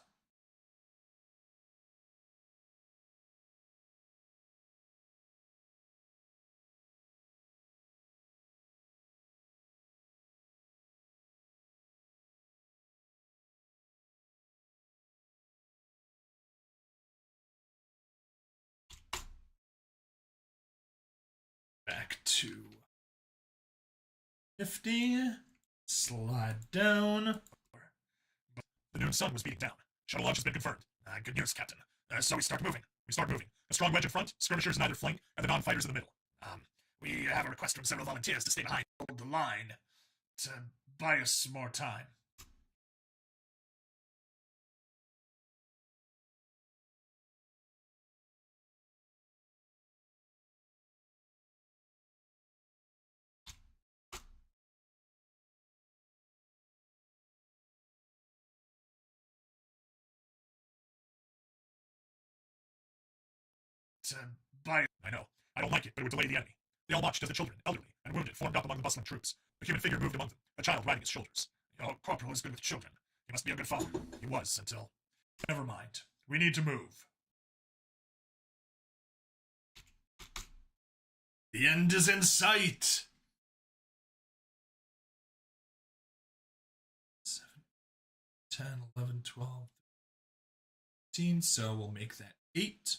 A: Back to 50. Slide down.
B: The noon sun was beating down. Shuttle launch has been confirmed. Good news, Captain. So we start moving. A strong wedge in front, skirmishers in either flank, and the non-fighters in the middle. We have a request from several volunteers to stay behind, hold the line, to buy us some more time. by... I know. I don't like it, but it would delay the enemy. They all watched as the children, elderly, and wounded formed up among the bustling troops. A human figure moved among them, a child riding his shoulders. Oh, Corporal is good with children. He must be a good father. He was, until...
A: Never mind. We need to move. The end is in sight. 7, 10, 11, 12, 13. So we'll make that 8.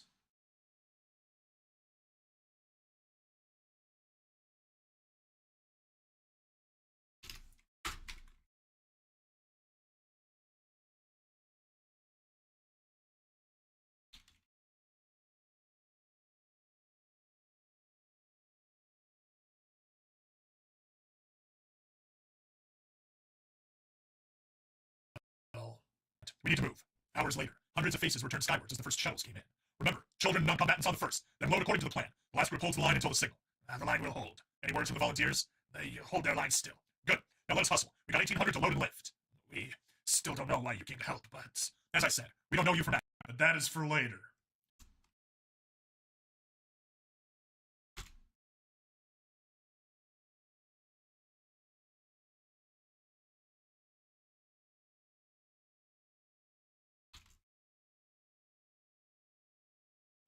B: We need to move. Hours later, hundreds of faces returned skywards as the first shuttles came in. Remember, children and non-combatants on the first, then load according to the plan. The last group holds the line until the signal. The line will hold. Any words from the volunteers? They hold their lines still. Good. Now let us hustle. We got 1,800 to load and lift. We still don't know why you came to help, but as I said, we don't know you from that.
A: But that is for later.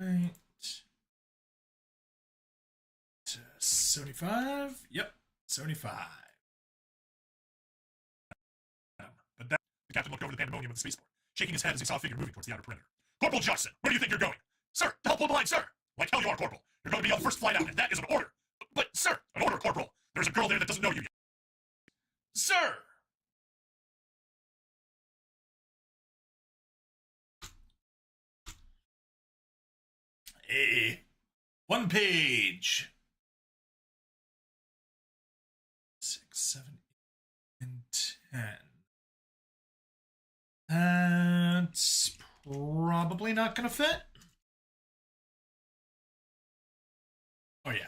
A: Right. 75. Yep. 75.
B: But that, the captain looked over the pandemonium of the spaceport, shaking his head as he saw a figure moving towards the outer perimeter. Corporal Johnson, where do you think you're going? Sir, to help hold the line, sir. Like hell you are, Corporal. You're going to be on the first flight out, and that is an order. But, sir, an order, Corporal. There's a girl there that doesn't know you yet.
A: Sir! Hey, 1 page. 6, 7, 8, and 10. That's probably not going to fit. Oh, yeah.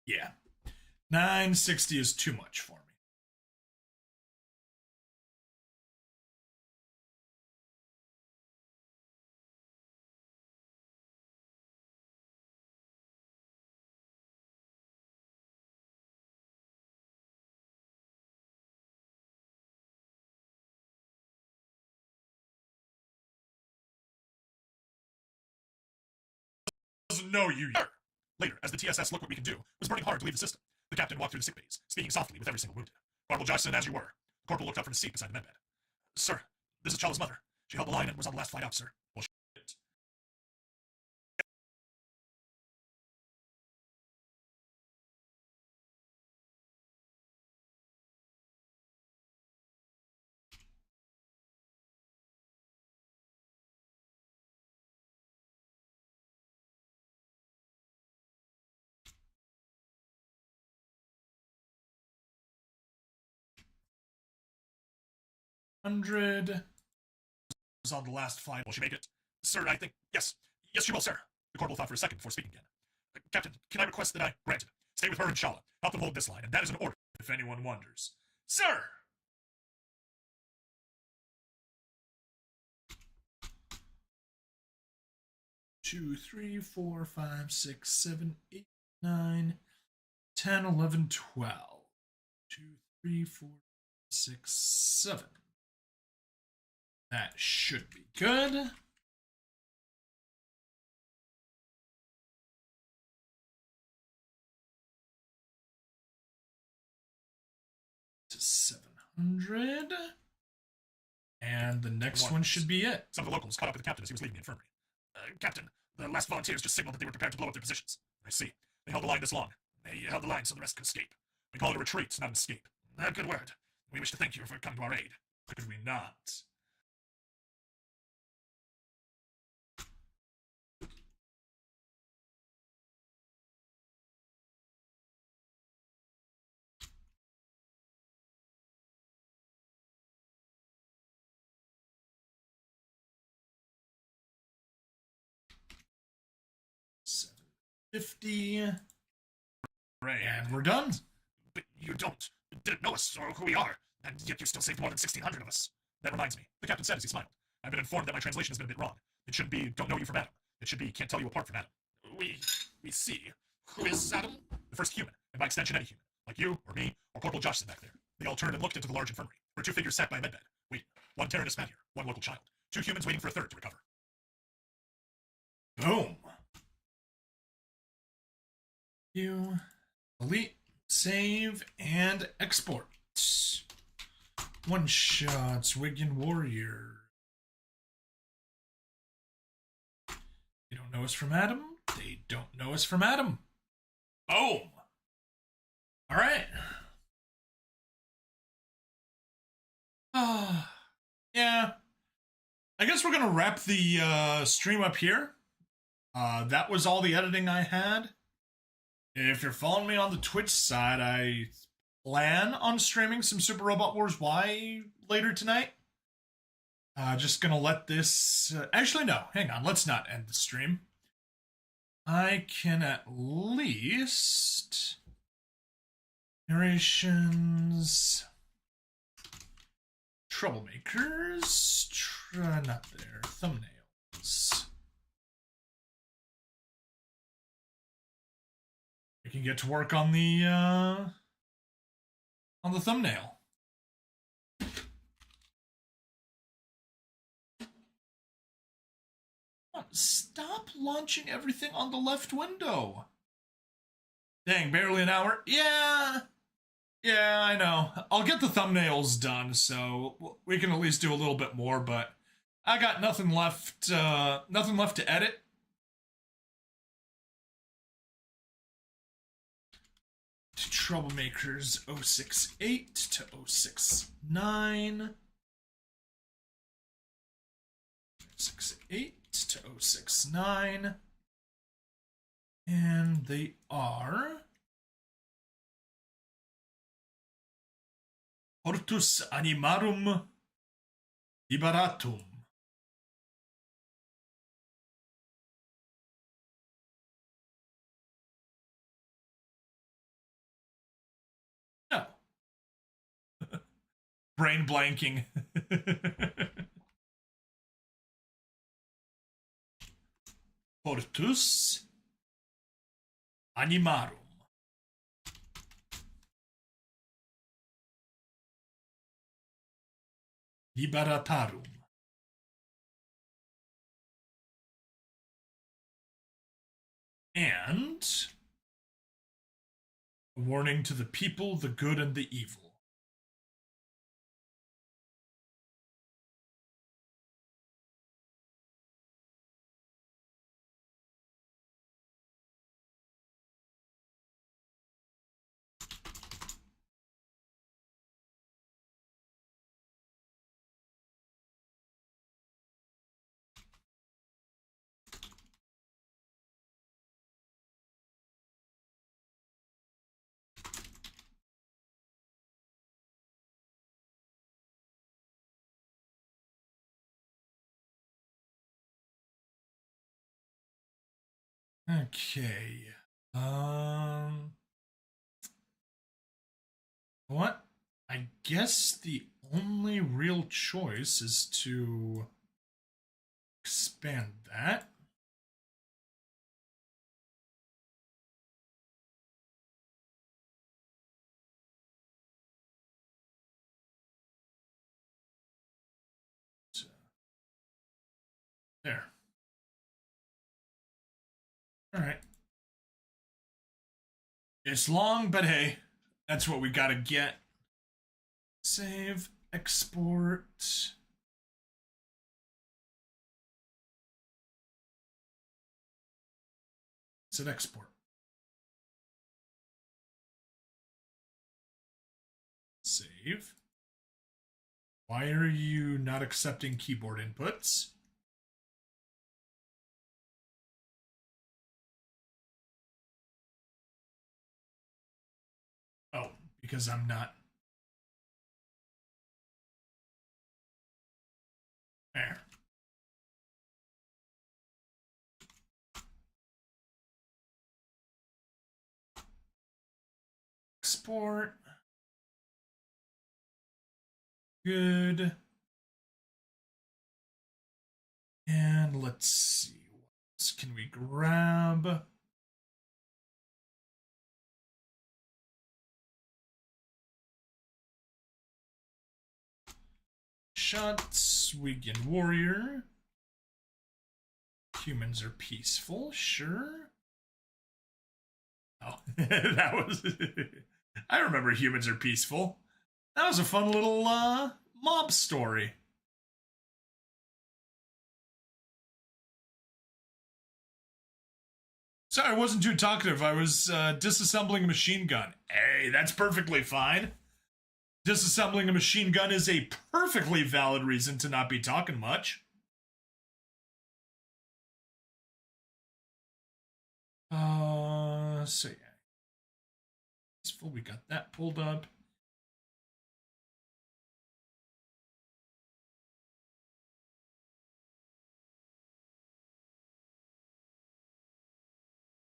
A: Yeah. 960 is too much for me.
B: Doesn't know you yet. Later, as the TSS Look What We Can Do was burning hard to leave the system, the captain walked through the sick bays, speaking softly with every single wounded. Corporal Johnson, as you were. The corporal looked up from his seat beside the medbed. Sir, this is Chala's mother. She held the line and was on the last flight out, sir. Well, shit.
A: $100.
B: Was on the last flight. Will she make it? Sir, I think... Yes. Yes, she will, sir. The corporal thought for a second before speaking again. Captain, can I request that I... Granted. Stay with her and Shala. Help them hold this line, and that is an order.
A: If anyone wonders. Sir! Two, 3, 4, 5, 6, 7, 8, 9, 10, 11, 12. 2, 3, 4, 6, 7. That should be good. To 700. And the next one should be it.
B: Some of the locals caught up with the captain as he was leaving the infirmary. Captain, the last volunteers just signaled that they were prepared to blow up their positions. I see. They held the line this long. They held the line so the rest could escape. We call it a retreat, not an escape. Good word. We wish to thank you for coming to our aid.
A: Could we not? $750. And we're done.
B: But you didn't know us or who we are, and yet you still saved more than 1,600 of us. That reminds me. The captain said as he smiled. I've been informed that my translation has been a bit wrong. It shouldn't be, don't know you from Adam. It should be, can't tell you apart from Adam. We see. Who is Adam? The first human, and by extension any human. Like you, or me, or Corporal Joshson back there. They all turned and looked into the large infirmary, where two figures sat by a medbed. Wait, one Terranist man here, one local child. Two humans waiting for a third to recover.
A: Boom. You delete, save, and export. One shots, Wigan Warrior. They don't know us from Adam. They don't know us from Adam. Boom. All right. Yeah. I guess we're going to wrap the stream up here. That was all the editing I had. If you're following me on the Twitch side, I plan on streaming some Super Robot Wars Y later tonight. Just gonna let this... actually, no. Hang on. Let's not end the stream. I can at least... Narrations... Troublemakers... not there. Thumbnails... I can get to work on the thumbnail. Stop launching everything on the left window. Dang, barely an hour. Yeah, I know. I'll get the thumbnails done, so we can at least do a little bit more. But I got nothing left. Nothing left to edit. Troublemakers 068 to 069. 068 to 069. And they are Hortus Animarum Liberatum. No. Brain blanking. Hortus Animarum. Liberatarum. And a warning to the people, the good and the evil. Okay. What? I guess the only real choice is to expand that. So, there. All right. It's long, but hey, that's what we gotta get. Save, export. It's an export. Save. Why are you not accepting keyboard inputs? Oh, because I'm not. There. Export. Good. And let's see. What else can we grab? Shots, Wigan Warrior. Humans are peaceful, sure. Oh, that was... I remember Humans Are Peaceful. That was a fun little mob story. Sorry, I wasn't too talkative. I was disassembling a machine gun. Hey, that's perfectly fine. Disassembling a machine gun is a perfectly valid reason to not be talking much. So yeah. Peaceful, we got that pulled up.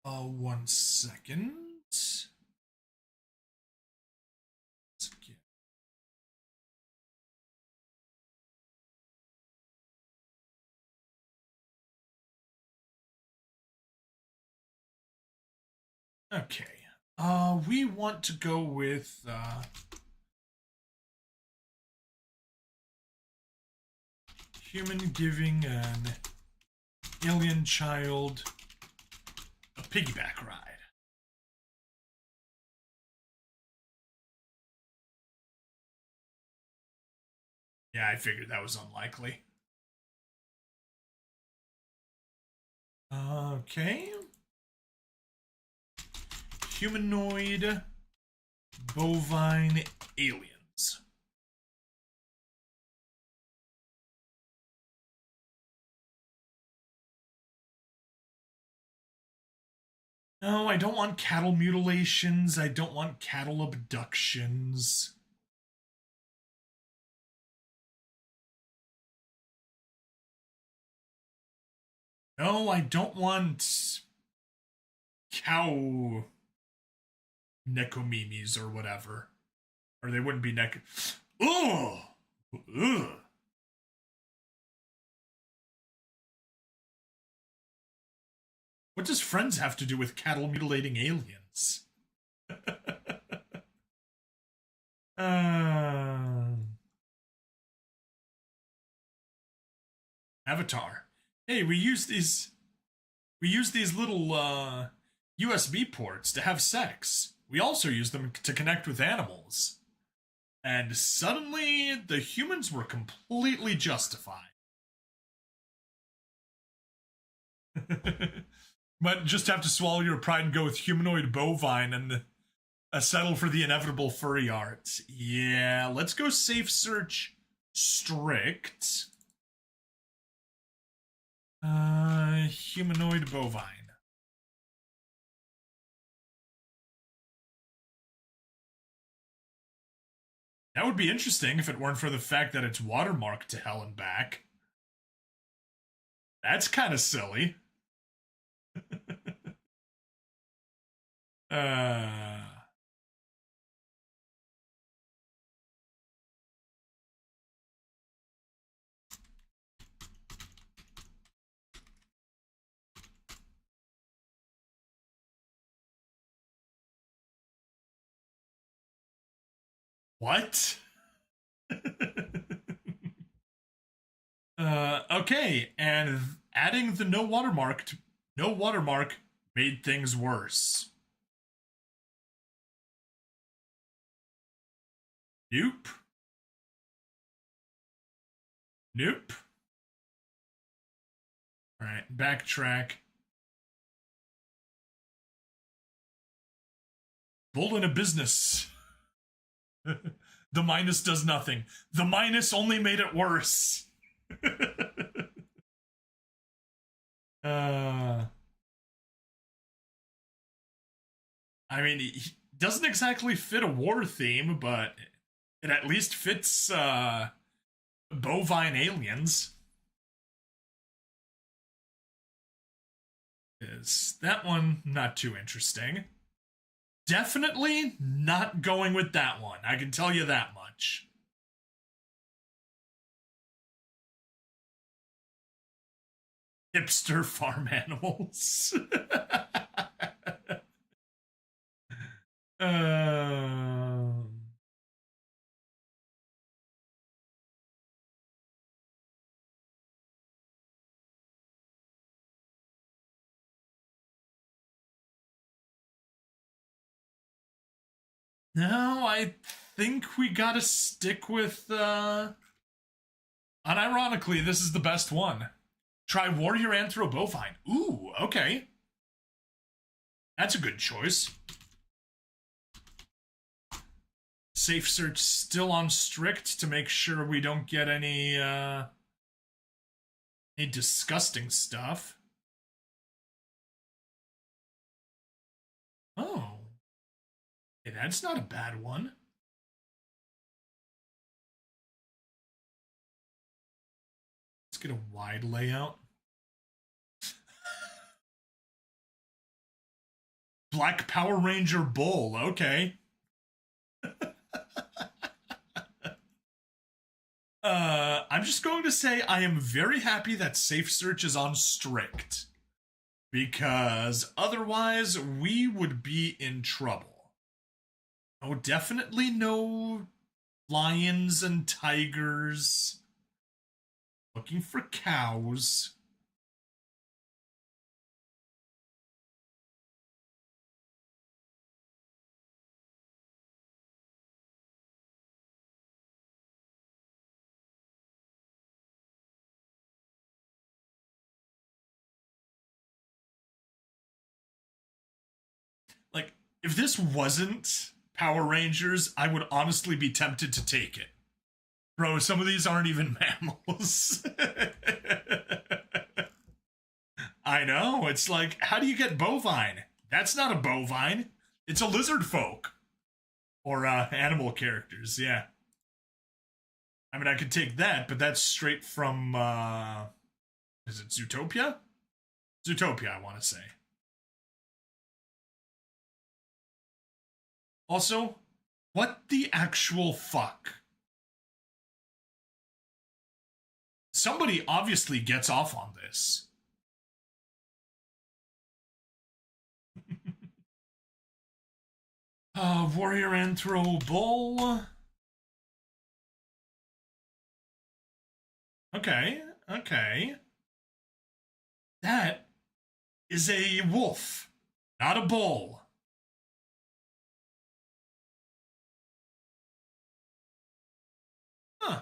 A: One second. Okay. We want to go with human giving an alien child a piggyback ride. Yeah, I figured that was unlikely. Okay. Humanoid bovine aliens. No, I don't want cattle mutilations. I don't want cattle abductions. No, I don't want cow nekomimis or whatever. Or they wouldn't be neck. Ugh! Ugh! What does Friends have to do with cattle mutilating aliens? Avatar. Hey, we use these little USB ports to have sex. We also use them to connect with animals. And suddenly, the humans were completely justified. But just have to swallow your pride and go with humanoid bovine and settle for the inevitable furry art. Yeah, let's go safe search strict. Humanoid bovine. That would be interesting if it weren't for the fact that it's watermarked to hell and back. That's kind of silly. What? Okay, and adding the no watermark made things worse. Nope. Nope. All right, backtrack. Bull in a business. The minus does nothing. The minus only made it worse. I mean, he doesn't exactly fit a war theme, but it at least fits bovine aliens. Is that one not too interesting? Definitely not going with that one. I can tell you that much. Hipster farm animals. No, I think we gotta stick with, unironically, this is the best one. Try Warrior Anthro-Bovine. Ooh, okay. That's a good choice. Safe search still on strict to make sure we don't get any disgusting stuff. Oh. Hey, that's not a bad one. Let's get a wide layout. Black Power Ranger Bull, okay. I'm just going to say I am very happy that safe search is on strict. Because otherwise we would be in trouble. Oh, definitely no lions and tigers. Looking for cows. Like, if this wasn't Power Rangers, I would honestly be tempted to take it. Bro, some of these aren't even mammals. I know. It's like, how do you get bovine? That's not a bovine. It's a lizard folk. Or animal characters, yeah. I mean, I could take that, but that's straight from, is it Zootopia? Zootopia, I want to say. Also, what the actual fuck? Somebody obviously gets off on this. Warrior Anthro Bull. Okay, okay. That is a wolf, not a bull. Huh.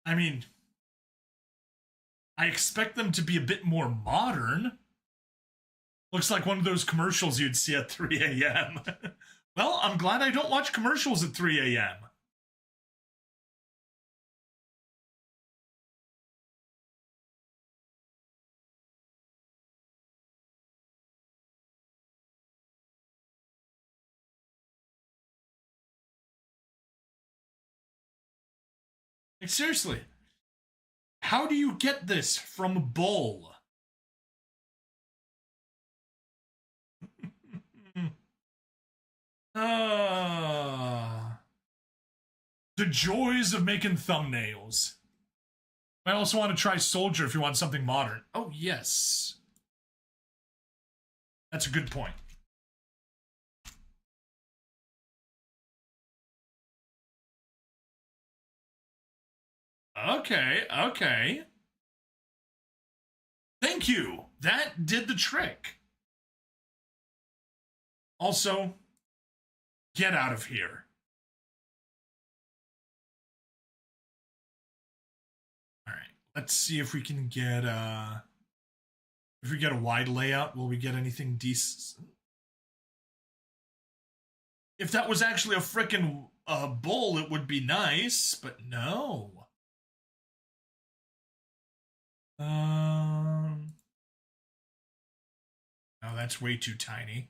A: I mean, I expect them to be a bit more modern. Looks like one of those commercials you'd see at 3 a.m. Well, I'm glad I don't watch commercials at 3 a.m. Like, seriously, how do you get this from a bull? The joys of making thumbnails. I also want to try Soldier if you want something modern. Oh, yes. That's a good point. Okay, okay. Thank you. That did the trick. Also, get out of here. All right. Let's see if we can get if we get a wide layout, will we get anything decent? If that was actually a frickin' bull, it would be nice, but no. No, that's way too tiny.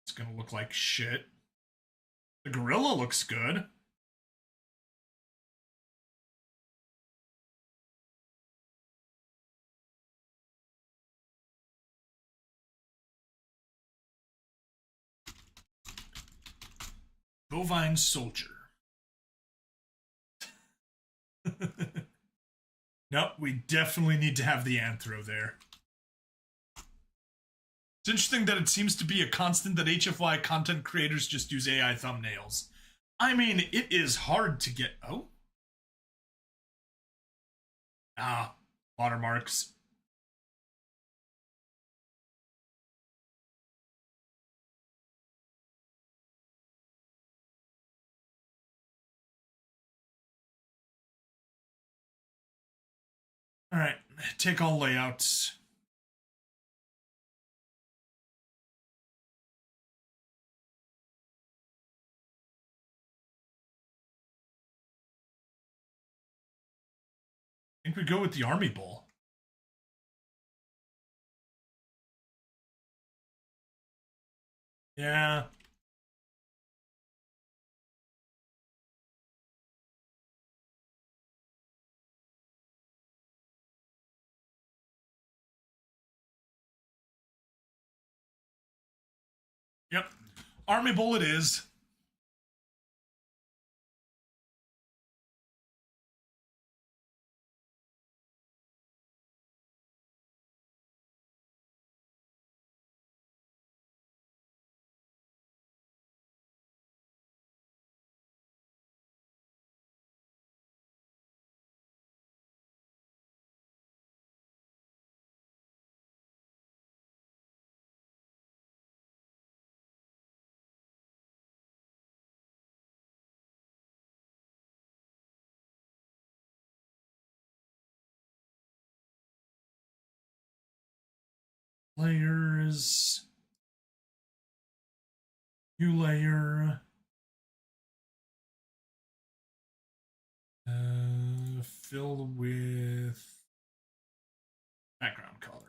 A: It's gonna look like shit. The gorilla looks good. Bovine soldier. Nope, we definitely need to have the anthro there. It's interesting that it seems to be a constant that HFY content creators just use AI thumbnails. I mean, it is hard to get... Oh? Ah, watermarks. All right, take all layouts. I think we go with the Army Bowl. Yeah. Yep. Army Bowl it is. Layers. New layer. Fill with background color.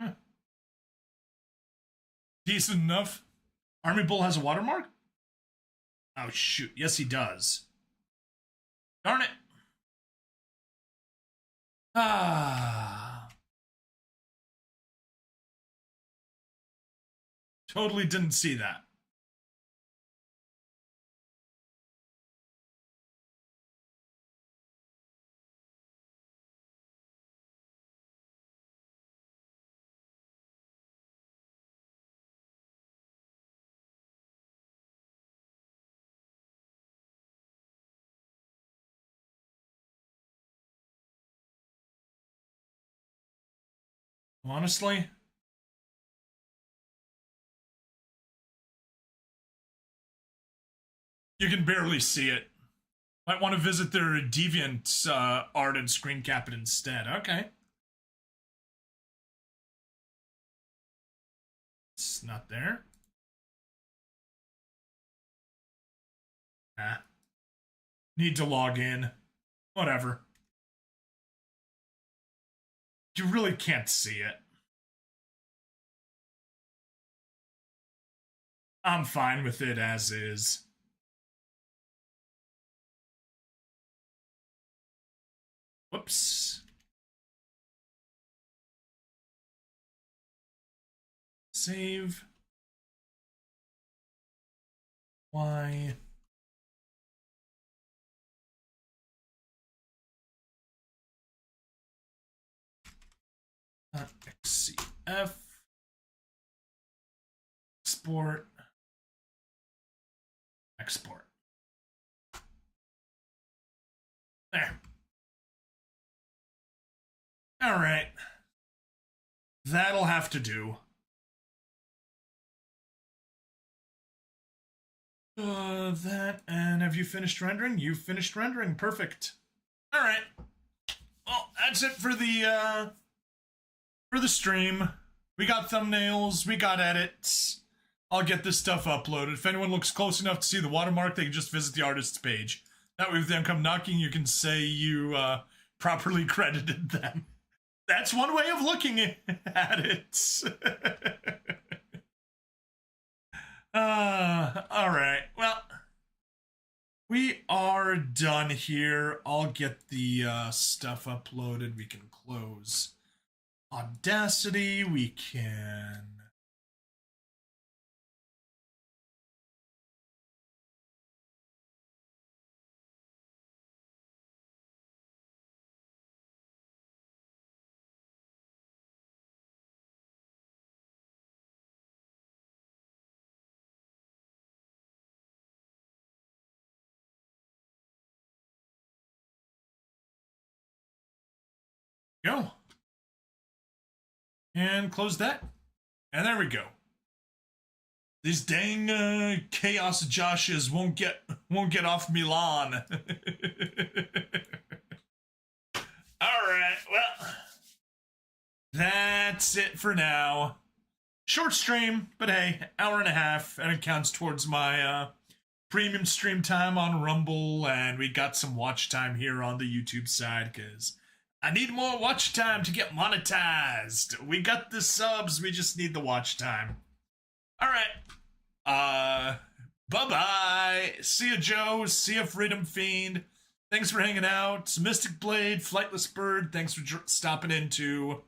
A: Huh. Decent enough. Army Bull has a watermark? Oh, shoot. Yes, he does. Darn it. Ah. Totally didn't see that. Honestly, you can barely see it. Might want to visit their Deviant art and screen cap it instead. Okay. It's not there. Ah. Need to log in. Whatever. You really can't see it. I'm fine with it as is. Whoops. Save. Y. XCF. Export. Export. There. All right. That'll have to do. That, and have you finished rendering? You've finished rendering. Perfect. All right. Well, that's it for the stream. We got thumbnails. We got edits. I'll get this stuff uploaded. If anyone looks close enough to see the watermark, they can just visit the artist's page. That way, if they come knocking, you can say you properly credited them. That's one way of looking at it. All right. Well, we are done here. I'll get the stuff uploaded. We can close Audacity. We can... Go. And close that. And there we go. These dang chaos Joshes won't get off Milan. Alright, well. That's it for now. Short stream, but hey, hour and a half, and it counts towards my premium stream time on Rumble, and we got some watch time here on the YouTube side, because I need more watch time to get monetized. We got the subs, we just need the watch time. Alright. Bye-bye. See ya, Joe. See ya, Freedom Fiend. Thanks for hanging out. Mystic Blade, Flightless Bird, thanks for stopping in too.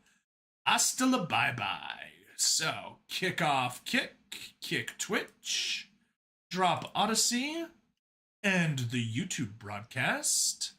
A: Hasta la bye-bye. So, kick off kick Twitch, drop Odyssey, end the YouTube broadcast.